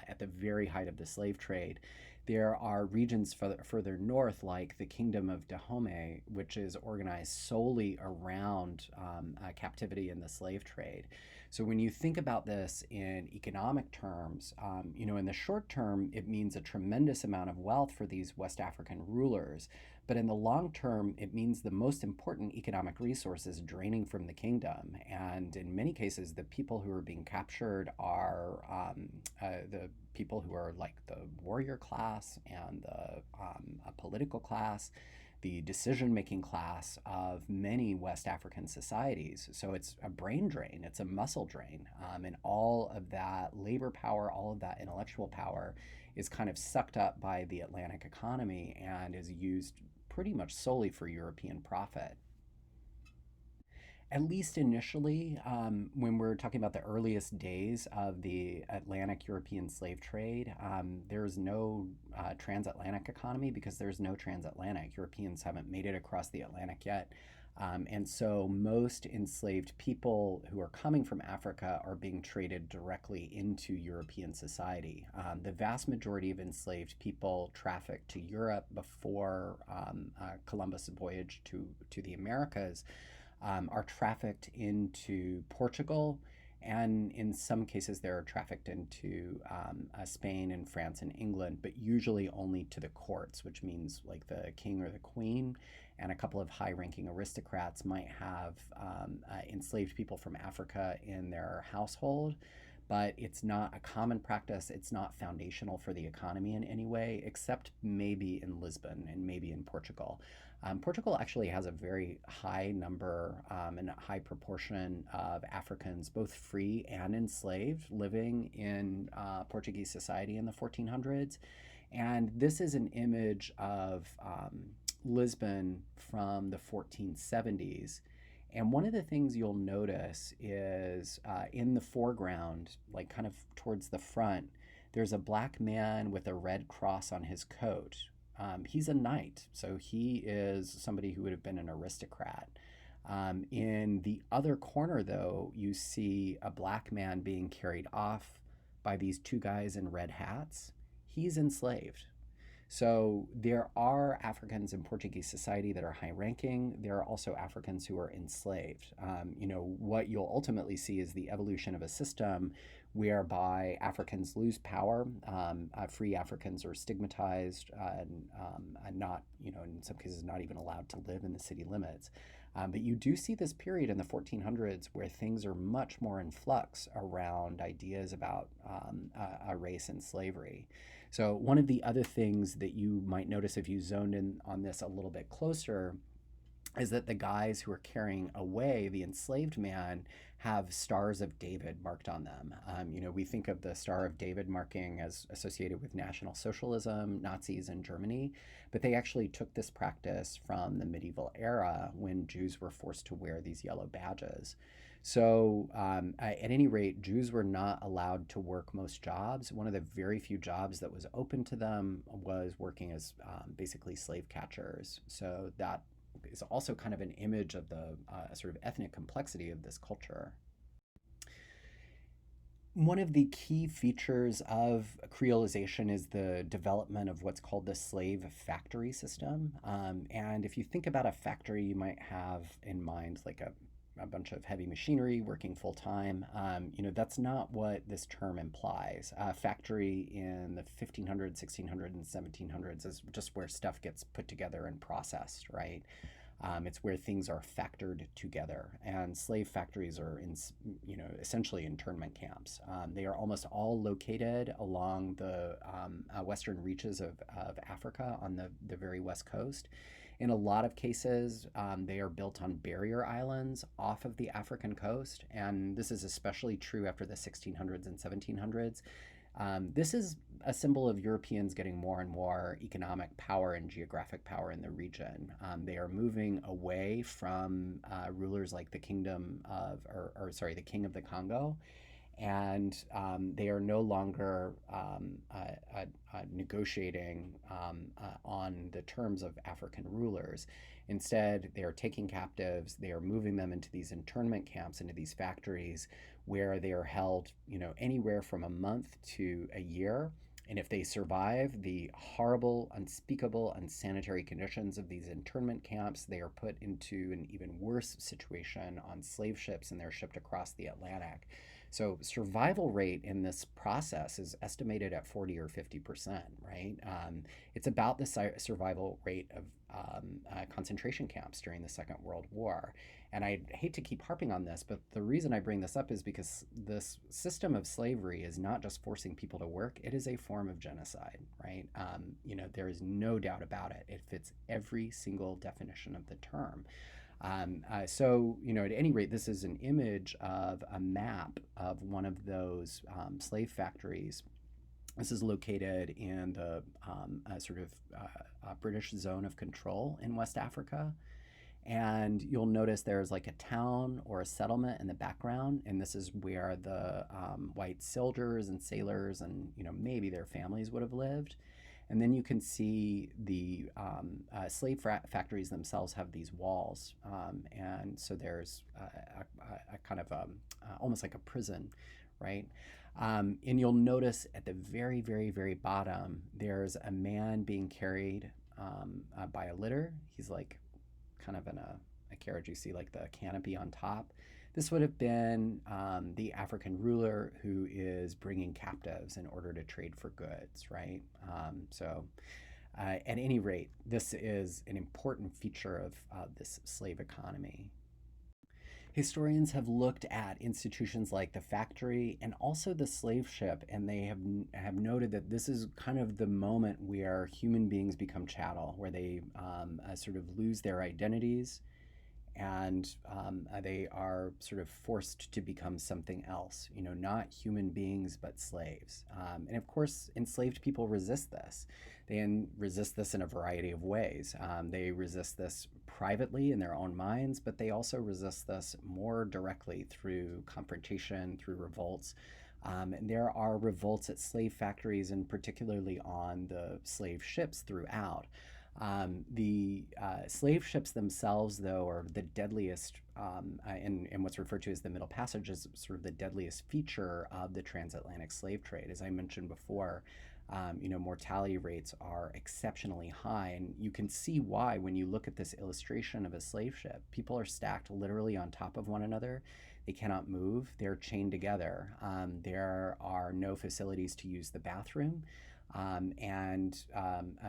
At the very height of the slave trade, there are regions further north, like the Kingdom of Dahomey, which is organized solely around captivity in the slave trade. So when you think about this in economic terms, in the short term, it means a tremendous amount of wealth for these West African rulers. But in the long term, it means the most important economic resources draining from the kingdom. And in many cases, the people who are being captured are the people who are like the warrior class and the political class, the decision making class of many West African societies. So it's a brain drain, it's a muscle drain. And all of that labor power, all of that intellectual power is kind of sucked up by the Atlantic economy and is used pretty much solely for European profit. At least initially, when we're talking about the earliest days of the Atlantic European slave trade, there's no transatlantic economy because there's no transatlantic. Europeans haven't made it across the Atlantic yet. And so most enslaved people who are coming from Africa are being traded directly into European society. The vast majority of enslaved people trafficked to Europe before Columbus' voyage to the Americas are trafficked into Portugal, and in some cases they're trafficked into Spain and France and England, but usually only to the courts, which means like the king or the queen and a couple of high-ranking aristocrats might have enslaved people from Africa in their household. But it's not a common practice. It's not foundational for the economy in any way, except maybe in Lisbon and maybe in Portugal. Portugal actually has a very high number and a high proportion of Africans, both free and enslaved, living in Portuguese society in the 1400s. And this is an image of Lisbon from the 1470s. And one of the things you'll notice is in the foreground, like kind of towards the front, there's a black man with a red cross on his coat. He's a knight, so he is somebody who would have been an aristocrat. In the other corner, though, you see a black man being carried off by these two guys in red hats. He's enslaved. So there are Africans in Portuguese society that are high ranking. There are also Africans who are enslaved. What you'll ultimately see is the evolution of a system whereby Africans lose power. Free Africans are stigmatized and not, in some cases, not even allowed to live in the city limits. But you do see this period in the 1400s where things are much more in flux around ideas about a race and slavery. So one of the other things that you might notice if you zoned in on this a little bit closer is that the guys who are carrying away the enslaved man have stars of David marked on them. We think of the Star of David marking as associated with National Socialism, Nazis in Germany, but they actually took this practice from the medieval era when Jews were forced to wear these yellow badges. So, at any rate, Jews were not allowed to work most jobs. One of the very few jobs that was open to them was working as basically slave catchers. So, that is also kind of an image of the sort of ethnic complexity of this culture. One of the key features of creolization is the development of what's called the slave factory system. And if you think about a factory, you might have in mind like a bunch of heavy machinery working full time. That's not what this term implies. Factory in the 1500s, 1600s, and 1700s is just where stuff gets put together and processed, right? It's where things are factored together, and slave factories are essentially internment camps. They are almost all located along the western reaches of Africa on the very west coast. In a lot of cases, they are built on barrier islands off of the African coast, and this is especially true after the 1600s and 1700s. This is a symbol of Europeans getting more and more economic power and geographic power in the region. They are moving away from rulers like the kingdom of, or sorry, the king of the Congo, and they are no longer negotiating on the terms of African rulers. Instead, they are taking captives, they are moving them into these internment camps, into these factories where they are held, anywhere from a month to a year. And if they survive the horrible, unspeakable, unsanitary conditions of these internment camps, they are put into an even worse situation on slave ships and they're shipped across the Atlantic. So survival rate in this process is estimated at 40 or 50%, right? It's about the survival rate of concentration camps during the Second World War. And I hate to keep harping on this, but the reason I bring this up is because this system of slavery is not just forcing people to work, it is a form of genocide, right? There is no doubt about it. It fits every single definition of the term. At any rate, this is an image of a map of one of those slave factories. This is located in the British zone of control in West Africa. And you'll notice there's like a town or a settlement in the background, and this is where the white soldiers and sailors and maybe their families would have lived. And then you can see the slave factories themselves have these walls, and so there's a kind of almost like a prison, right? And you'll notice at the very, very, very bottom, there's a man being carried by a litter. He's like kind of in a carriage. You see like the canopy on top. This would have been the African ruler who is bringing captives in order to trade for goods, right? At any rate, this is an important feature of this slave economy. Historians have looked at institutions like the factory and also the slave ship, and they have noted that this is kind of the moment where human beings become chattel, where they sort of lose their identities and they are sort of forced to become something else, not human beings, but slaves. And of course, enslaved people resist this. They resist this in a variety of ways. They resist this privately in their own minds, but they also resist this more directly through confrontation, through revolts. And there are revolts at slave factories and particularly on the slave ships throughout. The slave ships themselves, though, are the deadliest, in what's referred to as the Middle Passage, is sort of the deadliest feature of the transatlantic slave trade. As I mentioned before, mortality rates are exceptionally high, and you can see why when you look at this illustration of a slave ship. People are stacked literally on top of one another. They cannot move. They're chained together. There are no facilities to use the bathroom.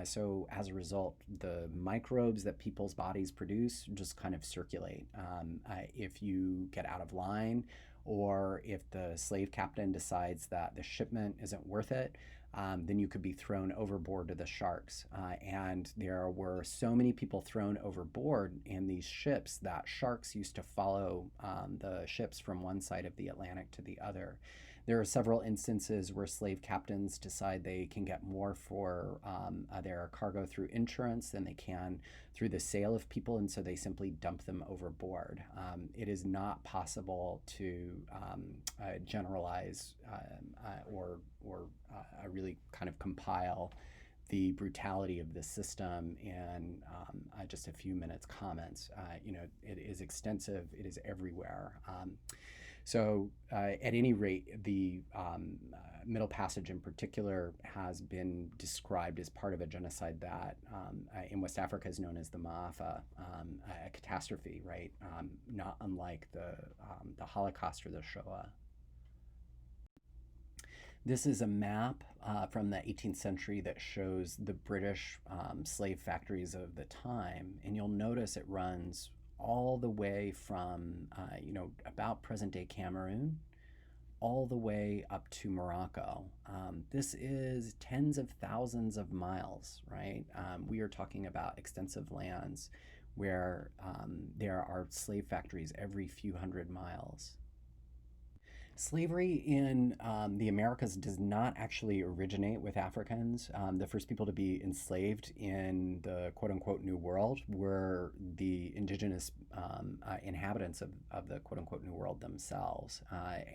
So as a result, the microbes that people's bodies produce just kind of circulate. If you get out of line, or if the slave captain decides that the shipment isn't worth it, then you could be thrown overboard to the sharks. And there were so many people thrown overboard in these ships that sharks used to follow the ships from one side of the Atlantic to the other. There are several instances where slave captains decide they can get more for their cargo through insurance than they can through the sale of people, and so they simply dump them overboard. It is not possible to generalize or really kind of compile the brutality of this system in just a few minutes comments. It is extensive. It is everywhere. At any rate, the Middle Passage in particular has been described as part of a genocide that in West Africa is known as the Maafa, a catastrophe, right? Not unlike the Holocaust or the Shoah. This is a map from the 18th century that shows the British slave factories of the time, and you'll notice it runs all the way from, about present-day Cameroon, all the way up to Morocco. This is tens of thousands of miles, right? We are talking about extensive lands where there are slave factories every few hundred miles. Slavery in the Americas does not actually originate with Africans. The first people to be enslaved in the quote unquote New World were the indigenous inhabitants of the quote unquote New World themselves.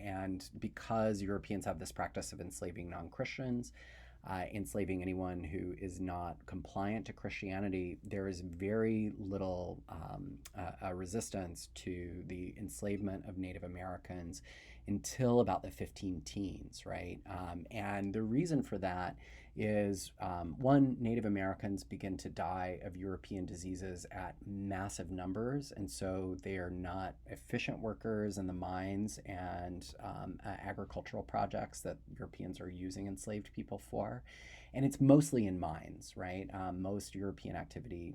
And because Europeans have this practice of enslaving non Christians, enslaving anyone who is not compliant to Christianity, there is very little resistance to the enslavement of Native Americans until about the 15 teens, right? And the reason for that is one, Native Americans begin to die of European diseases at massive numbers, and so they are not efficient workers in the mines and agricultural projects that Europeans are using enslaved people for. And it's mostly in mines, right? Most European activity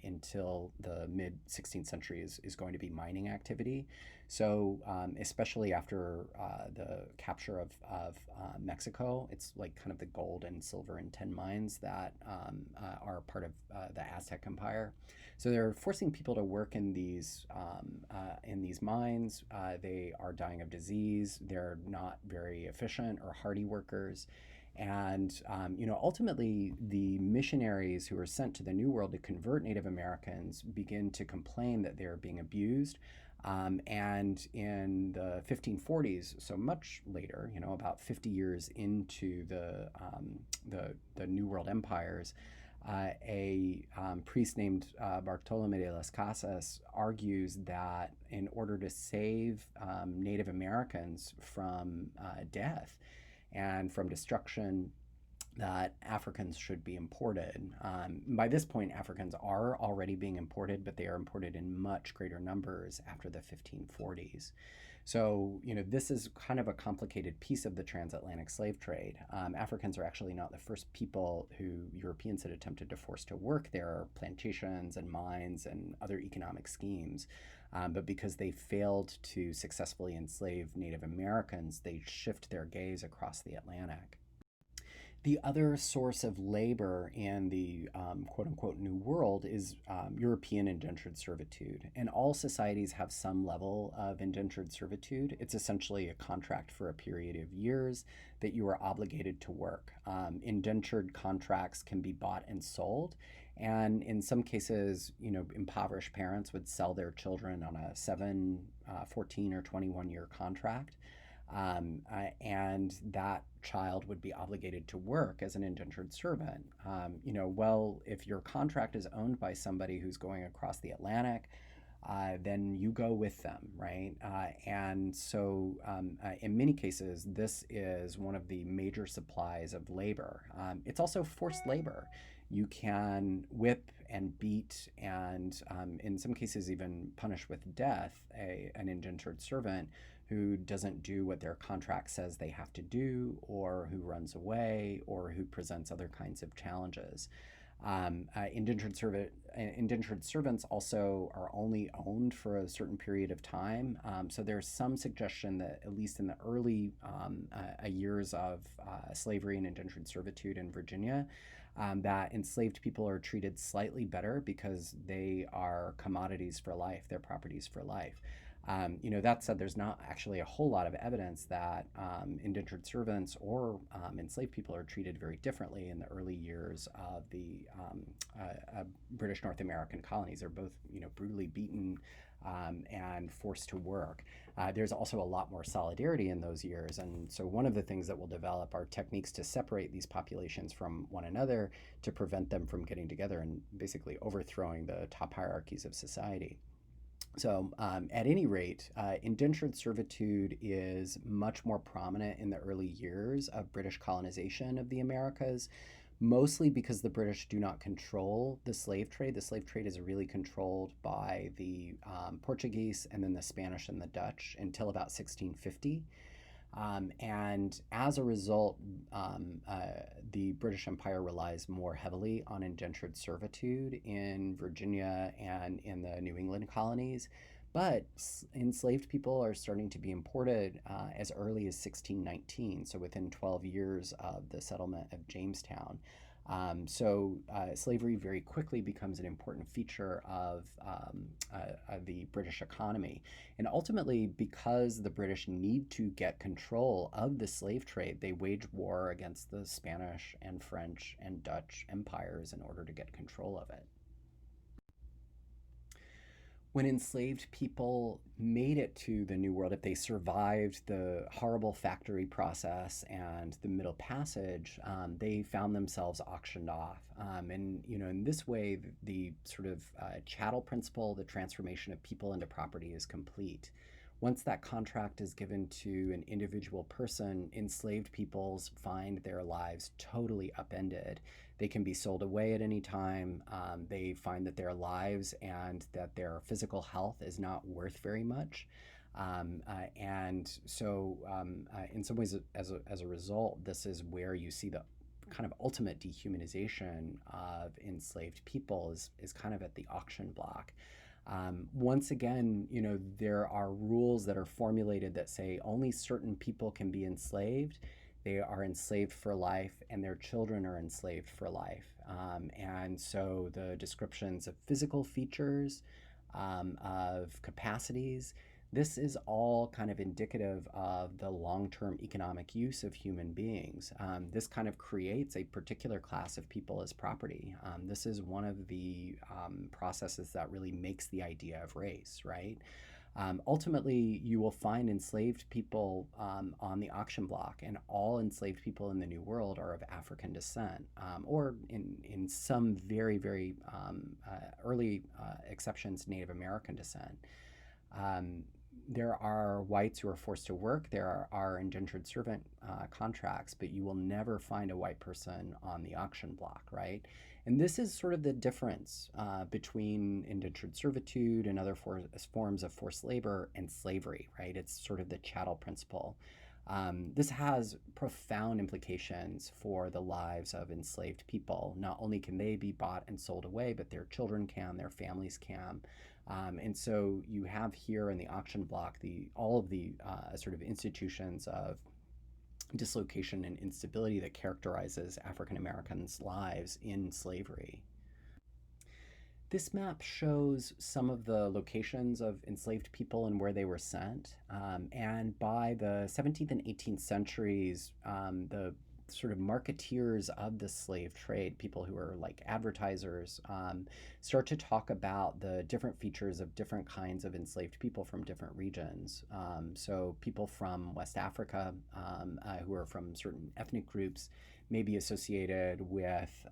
until the mid 16th century is going to be mining activity. So, especially after the capture of Mexico, it's like kind of the gold and silver and tin mines that are part of the Aztec Empire. So they're forcing people to work in these mines. They are dying of disease. They're not very efficient or hardy workers. And ultimately, the missionaries who are sent to the New World to convert Native Americans begin to complain that they are being abused. And in the 1540s, so much later, about 50 years into the New World empires, a priest named Bartolome de las Casas argues that in order to save Native Americans from death and from destruction, that Africans should be imported. By this point, Africans are already being imported, but they are imported in much greater numbers after the 1540s. So, this is kind of a complicated piece of the transatlantic slave trade. Africans are actually not the first people who Europeans had attempted to force to work their plantations and mines and other economic schemes. But because they failed to successfully enslave Native Americans, they shift their gaze across the Atlantic. The other source of labor in the quote unquote New World is European indentured servitude. And all societies have some level of indentured servitude. It's essentially a contract for a period of years that you are obligated to work. Indentured contracts can be bought and sold. And in some cases, impoverished parents would sell their children on a 7, 14, or 21-year contract. And that child would be obligated to work as an indentured servant. Well, if your contract is owned by somebody who's going across the Atlantic, then you go with them, right? And so, in many cases, this is one of the major supplies of labor. It's also forced labor. You can whip and beat and, in some cases, even punish with death an indentured servant who doesn't do what their contract says they have to do, or who runs away, or who presents other kinds of challenges. Indentured servants also are only owned for a certain period of time. So there's some suggestion that, at least in the early years of slavery and indentured servitude in Virginia, that enslaved people are treated slightly better because they are commodities for life, they're properties for life. That said, there's not actually a whole lot of evidence that indentured servants or enslaved people are treated very differently in the early years of the British North American colonies. They're both, brutally beaten and forced to work. There's also a lot more solidarity in those years, and so one of the things that will develop are techniques to separate these populations from one another to prevent them from getting together and basically overthrowing the top hierarchies of society. So, at any rate, indentured servitude is much more prominent in the early years of British colonization of the Americas, mostly because the British do not control the slave trade. The slave trade is really controlled by the Portuguese and then the Spanish and the Dutch until about 1650. And as a result, the British Empire relies more heavily on indentured servitude in Virginia and in the New England colonies. But enslaved people are starting to be imported as early as 1619, so within 12 years of the settlement of Jamestown. So slavery very quickly becomes an important feature of the British economy. And ultimately, because the British need to get control of the slave trade, they wage war against the Spanish and French and Dutch empires in order to get control of it. When enslaved people made it to the New World, if they survived the horrible factory process and the Middle Passage, they found themselves auctioned off. And in this way, the sort of chattel principle, the transformation of people into property, is complete. Once that contract is given to an individual person, enslaved peoples find their lives totally upended. They can be sold away at any time. They find that their lives and that their physical health is not worth very much. In some ways, as a result, this is where you see the kind of ultimate dehumanization of enslaved people is kind of at the auction block. Once again, there are rules that are formulated that say only certain people can be enslaved. They are enslaved for life, and their children are enslaved for life. And so the descriptions of physical features, of capacities, this is all kind of indicative of the long-term economic use of human beings. This kind of creates a particular class of people as property. This is one of the processes that really makes the idea of race, right? Ultimately, you will find enslaved people on the auction block, and all enslaved people in the New World are of African descent, or in some very, very early exceptions, Native American descent. Um, there are whites who are forced to work. There are indentured servant contracts, but you will never find a white person on the auction block, right? And this is sort of the difference between indentured servitude and other forms of forced labor and slavery, right? It's sort of the chattel principle. This has profound implications for the lives of enslaved people. Not only can they be bought and sold away, but their children can, their families can. And so you have here in the auction block all of the sort of institutions of dislocation and instability that characterizes African Americans' lives in slavery. This map shows some of the locations of enslaved people and where they were sent. And by the 17th and 18th centuries, the sort of marketeers of the slave trade, people who are like advertisers, start to talk about the different features of different kinds of enslaved people from different regions. So people from West Africa who are from certain ethnic groups may be associated with,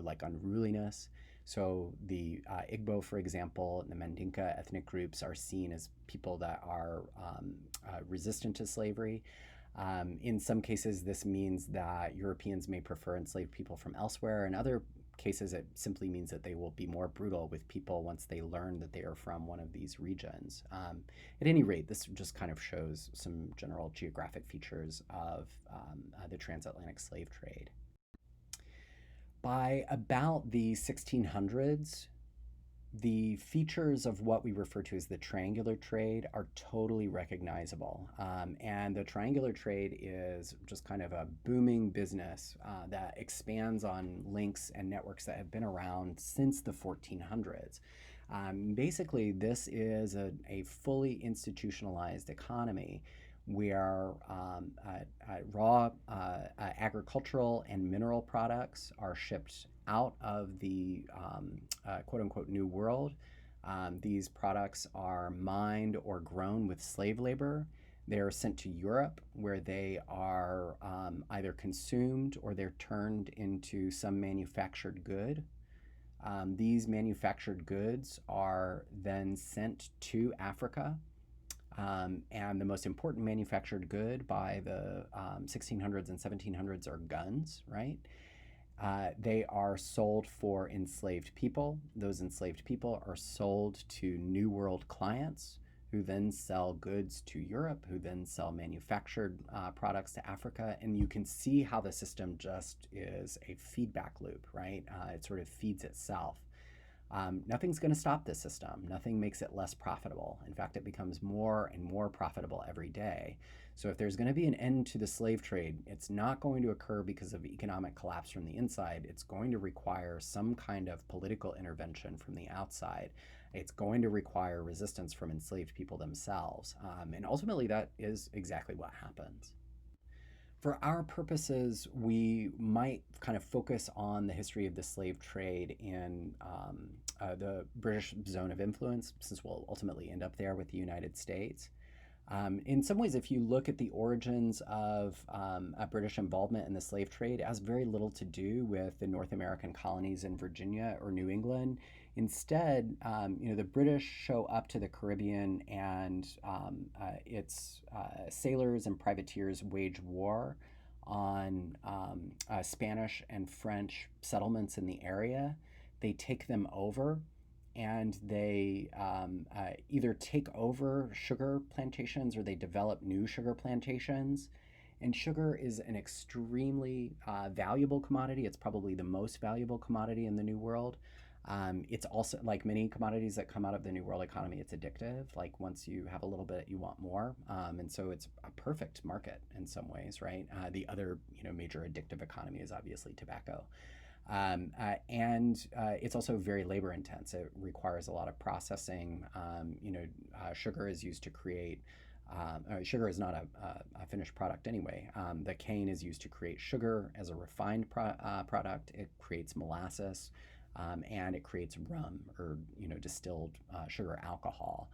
like unruliness. So the Igbo, for example, and the Mandinka ethnic groups are seen as people that are resistant to slavery. In some cases, this means that Europeans may prefer enslaved people from elsewhere. In other cases, it simply means that they will be more brutal with people once they learn that they are from one of these regions. At any rate, this just kind of shows some general geographic features of the transatlantic slave trade. By about the 1600s, the features of what we refer to as the triangular trade are totally recognizable. And the triangular trade is just kind of a booming business that expands on links and networks that have been around since the 1400s. Basically, this is a fully institutionalized economy where raw agricultural and mineral products are shipped out of the quote unquote New World. These products are mined or grown with slave labor. They are sent to Europe, where they are either consumed or they're turned into some manufactured good. These manufactured goods are then sent to Africa. And the most important manufactured good by the 1600s and 1700s are guns, right? They are sold for enslaved people. Those enslaved people are sold to New World clients who then sell goods to Europe, who then sell manufactured products to Africa. And you can see how the system just is a feedback loop, right? It sort of feeds itself. Nothing's going to stop this system. Nothing makes it less profitable. In fact, it becomes more and more profitable every day. So if there's going to be an end to the slave trade, it's not going to occur because of economic collapse from the inside. It's going to require some kind of political intervention from the outside. It's going to require resistance from enslaved people themselves. And ultimately, that is exactly what happens. For our purposes, we might kind of focus on the history of the slave trade in the British zone of influence, since we'll ultimately end up there with the United States. In some ways, if you look at the origins of British involvement in the slave trade, it has very little to do with the North American colonies in Virginia or New England. Instead, the British show up to the Caribbean, and its sailors and privateers wage war on Spanish and French settlements in the area. They take them over, and they either take over sugar plantations or they develop new sugar plantations. And sugar is an extremely valuable commodity. It's probably the most valuable commodity in the New World. It's also, like many commodities that come out of the New World economy, it's addictive. Like once you have a little bit, you want more. And so it's a perfect market in some ways, right? The other, major addictive economy is obviously tobacco. And it's also very labor intense. It requires a lot of processing. Sugar is used to create. Sugar is not a finished product anyway. The cane is used to create sugar as a refined product. It creates molasses, and it creates rum, or distilled sugar alcohol.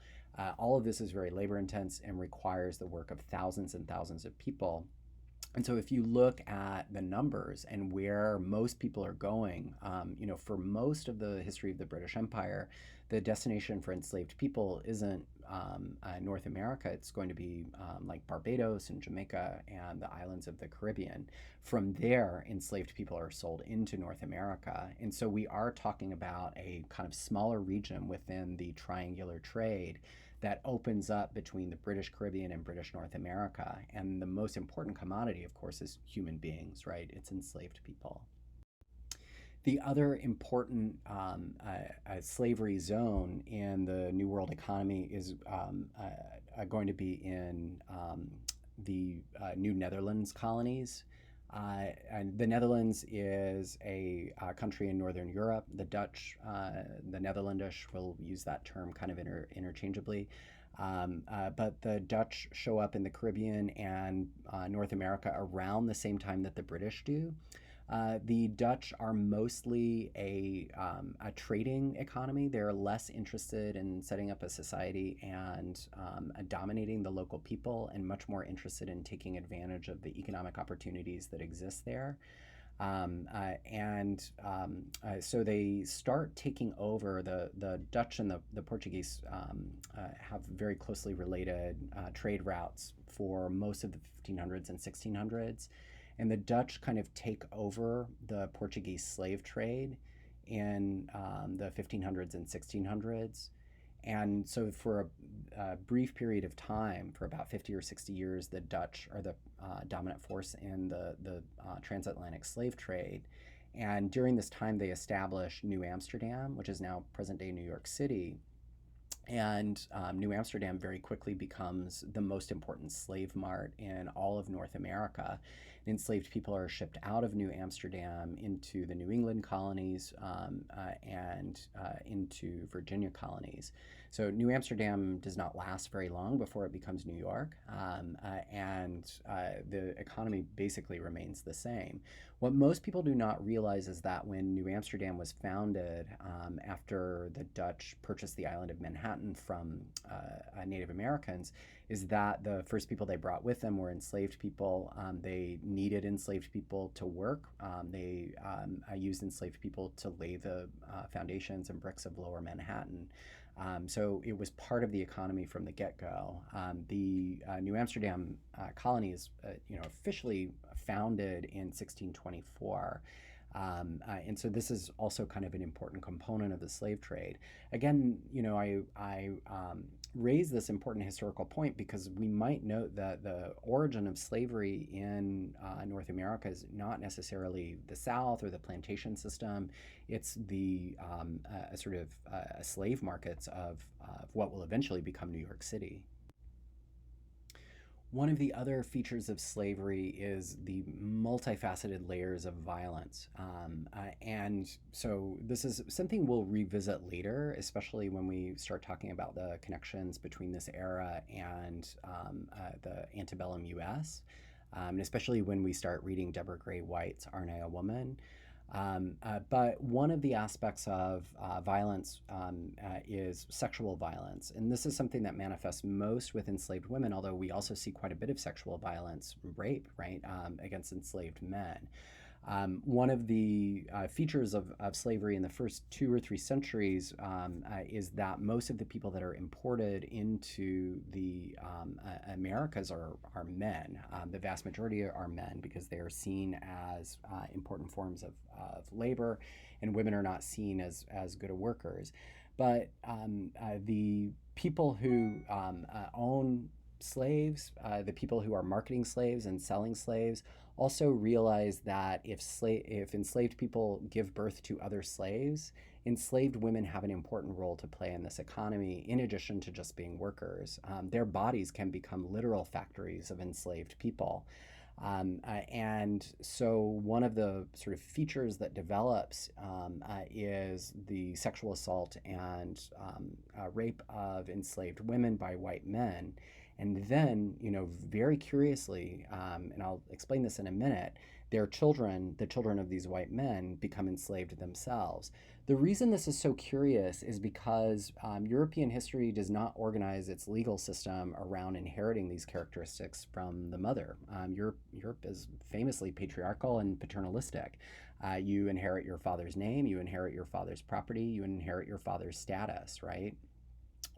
All of this is very labor intense and requires the work of thousands and thousands of people. And so, if you look at the numbers and where most people are going, for most of the history of the British Empire, the destination for enslaved people isn't North America. It's going to be like Barbados and Jamaica and the islands of the Caribbean. From there, enslaved people are sold into North America. And so, we are talking about a kind of smaller region within the triangular trade that opens up between the British Caribbean and British North America. And the most important commodity, of course, is human beings, right? It's enslaved people. The other important slavery zone in the New World economy is going to be in the New Netherlands colonies. And the Netherlands is a country in Northern Europe. The Dutch, the Netherlandish, will use that term kind of interchangeably. But the Dutch show up in the Caribbean and North America around the same time that the British do. The Dutch are mostly a trading economy. They're less interested in setting up a society and dominating the local people, and much more interested in taking advantage of the economic opportunities that exist there. So they start taking over. The Dutch and the Portuguese have very closely related trade routes for most of the 1500s and 1600s. And the Dutch kind of take over the Portuguese slave trade in the 1500s and 1600s. And so, for a brief period of time, for about 50 or 60 years, the Dutch are the dominant force in the transatlantic slave trade. And during this time, they establish New Amsterdam, which is now present day New York City. And New Amsterdam very quickly becomes the most important slave mart in all of North America. Enslaved people are shipped out of New Amsterdam into the New England colonies, and into Virginia colonies. So New Amsterdam does not last very long before it becomes New York, and the economy basically remains the same. What most people do not realize is that when New Amsterdam was founded, after the Dutch purchased the island of Manhattan from Native Americans, is that the first people they brought with them were enslaved people. They needed enslaved people to work. They used enslaved people to lay the foundations and bricks of Lower Manhattan. So it was part of the economy from the get-go. The New Amsterdam colony is, officially founded in 1624. And so this is also kind of an important component of the slave trade. Again, I raise this important historical point because we might note that the origin of slavery in North America is not necessarily the South or the plantation system. It's the sort of slave markets of what will eventually become New York City. One of the other features of slavery is the multifaceted layers of violence. And so this is something we'll revisit later, especially when we start talking about the connections between this era and the antebellum US, and especially when we start reading Deborah Gray White's Aren't I a Woman? But one of the aspects of violence is sexual violence. And this is something that manifests most with enslaved women, although we also see quite a bit of sexual violence, rape, right, against enslaved men. One of the features of slavery in the first 2 or 3 centuries is that most of the people that are imported into the Americas are men. The vast majority are men because they are seen as important forms of labor, and women are not seen as good workers. But the people who own slaves, the people who are marketing slaves and selling slaves, also realize that if enslaved people give birth to other slaves, enslaved women have an important role to play in this economy in addition to just being workers. Their bodies can become literal factories of enslaved people. And so, one of the sort of features that develops is the sexual assault and rape of enslaved women by white men. And then, very curiously, and I'll explain this in a minute, their children, the children of these white men, become enslaved themselves. The reason this is so curious is because European history does not organize its legal system around inheriting these characteristics from the mother. Europe is famously patriarchal and paternalistic. You inherit your father's name, you inherit your father's property, you inherit your father's status, right?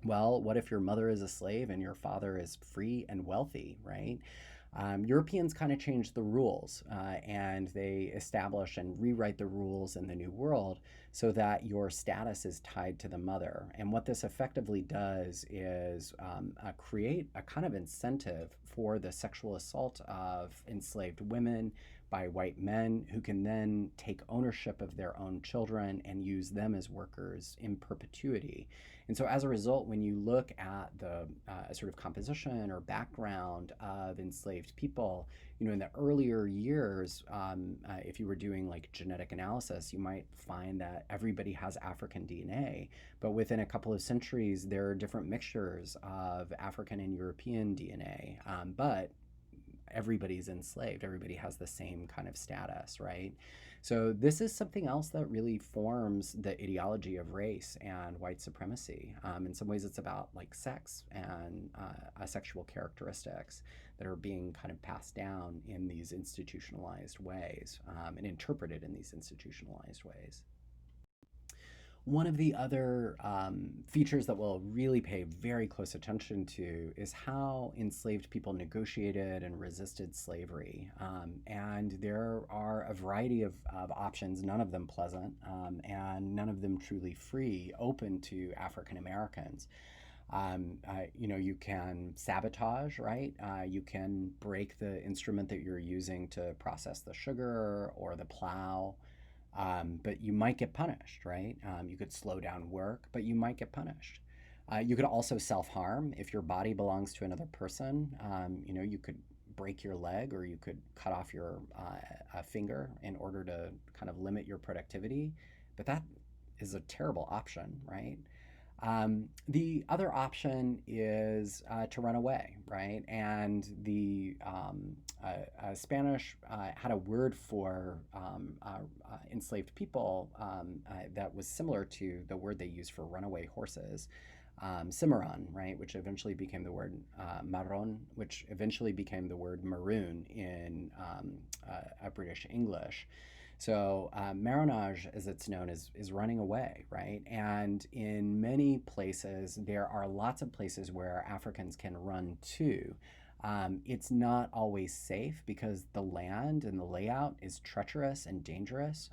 Well, what if your mother is a slave and your father is free and wealthy, right? Europeans kind of changed the rules and they establish and rewrite the rules in the New World so that your status is tied to the mother. And what this effectively does is create a kind of incentive for the sexual assault of enslaved women by white men who can then take ownership of their own children and use them as workers in perpetuity. And so, as a result, when you look at the sort of composition or background of enslaved people, in the earlier years, if you were doing like genetic analysis, you might find that everybody has African DNA. But within a couple of centuries, there are different mixtures of African and European DNA. But everybody's enslaved. Everybody has the same kind of status, right? So this is something else that really forms the ideology of race and white supremacy. In some ways, it's about like sex and sexual characteristics that are being kind of passed down in these institutionalized ways and interpreted in these institutionalized ways. One of the other features that we'll really pay very close attention to is how enslaved people negotiated and resisted slavery. And there are a variety of options, none of them pleasant, and none of them truly free, open to African Americans. You can sabotage, right? You can break the instrument that you're using to process the sugar or the plow. But you might get punished, right? You could slow down work, but you might get punished. You could also self harm if your body belongs to another person. You could break your leg or you could cut off your finger in order to kind of limit your productivity. But that is a terrible option, right? The other option is to run away, right? And the Spanish had a word for enslaved people that was similar to the word they used for runaway horses, cimarron, right? Which eventually became the word marron, which eventually became the word maroon in British English. So marronage, as it's known, is running away, right? And in many places, there are lots of places where Africans can run to. It's not always safe because the land and the layout is treacherous and dangerous.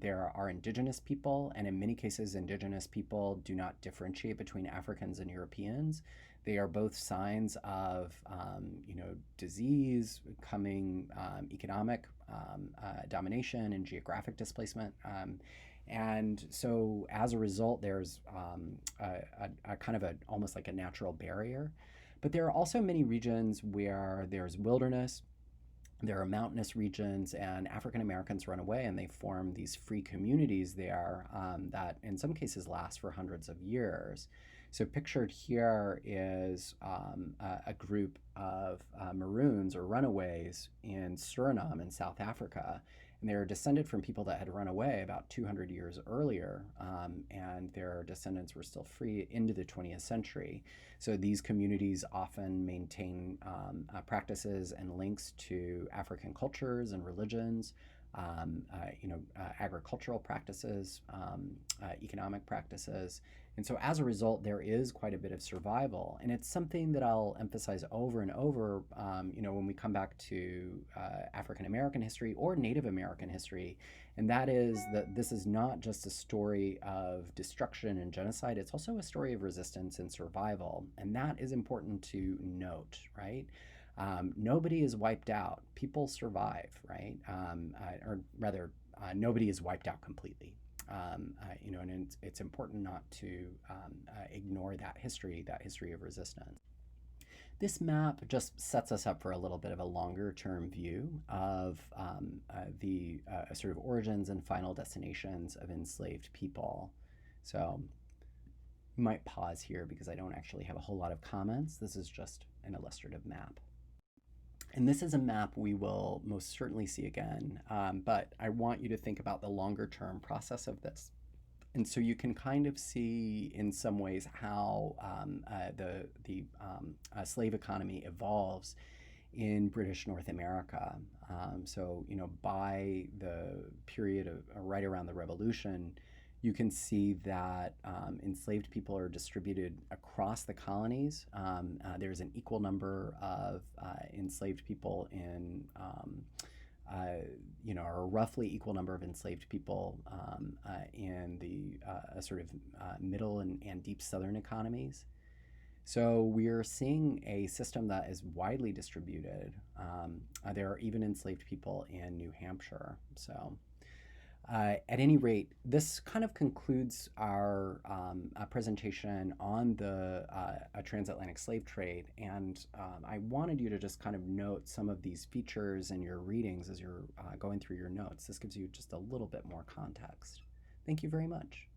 There are indigenous people, and in many cases, indigenous people do not differentiate between Africans and Europeans. They are both signs of, disease, coming economic domination and geographic displacement. And so, as a result, there's a kind of almost like a natural barrier. But there are also many regions where there's wilderness, there are mountainous regions, and African Americans run away and they form these free communities there that in some cases last for hundreds of years. So, pictured here is a group of Maroons or runaways in Suriname in South Africa. And they are descended from people that had run away about 200 years earlier, and their descendants were still free into the 20th century. So these communities often maintain practices and links to African cultures and religions, agricultural practices, economic practices. And so as a result, there is quite a bit of survival. And it's something that I'll emphasize over and over, when we come back to African American history or Native American history. And that is that this is not just a story of destruction and genocide, it's also a story of resistance and survival. And that is important to note, right? Nobody is wiped out. People survive, right? Or rather, nobody is wiped out completely. And it's important not to ignore that history of resistance. This map just sets us up for a little bit of a longer term view of the sort of origins and final destinations of enslaved people. So you might pause here because I don't actually have a whole lot of comments. This is just an illustrative map. And this is a map we will most certainly see again, but I want you to think about the longer term process of this. And so you can kind of see in some ways how the slave economy evolves in British North America. By the period of right around the Revolution, you can see that enslaved people are distributed across the colonies. There's an equal number of enslaved people or a roughly equal number of enslaved people in the sort of middle and deep southern economies. So we're seeing a system that is widely distributed. There are even enslaved people in New Hampshire. So at any rate, this kind of concludes our presentation on the transatlantic slave trade. And I wanted you to just kind of note some of these features in your readings as you're going through your notes. This gives you just a little bit more context. Thank you very much.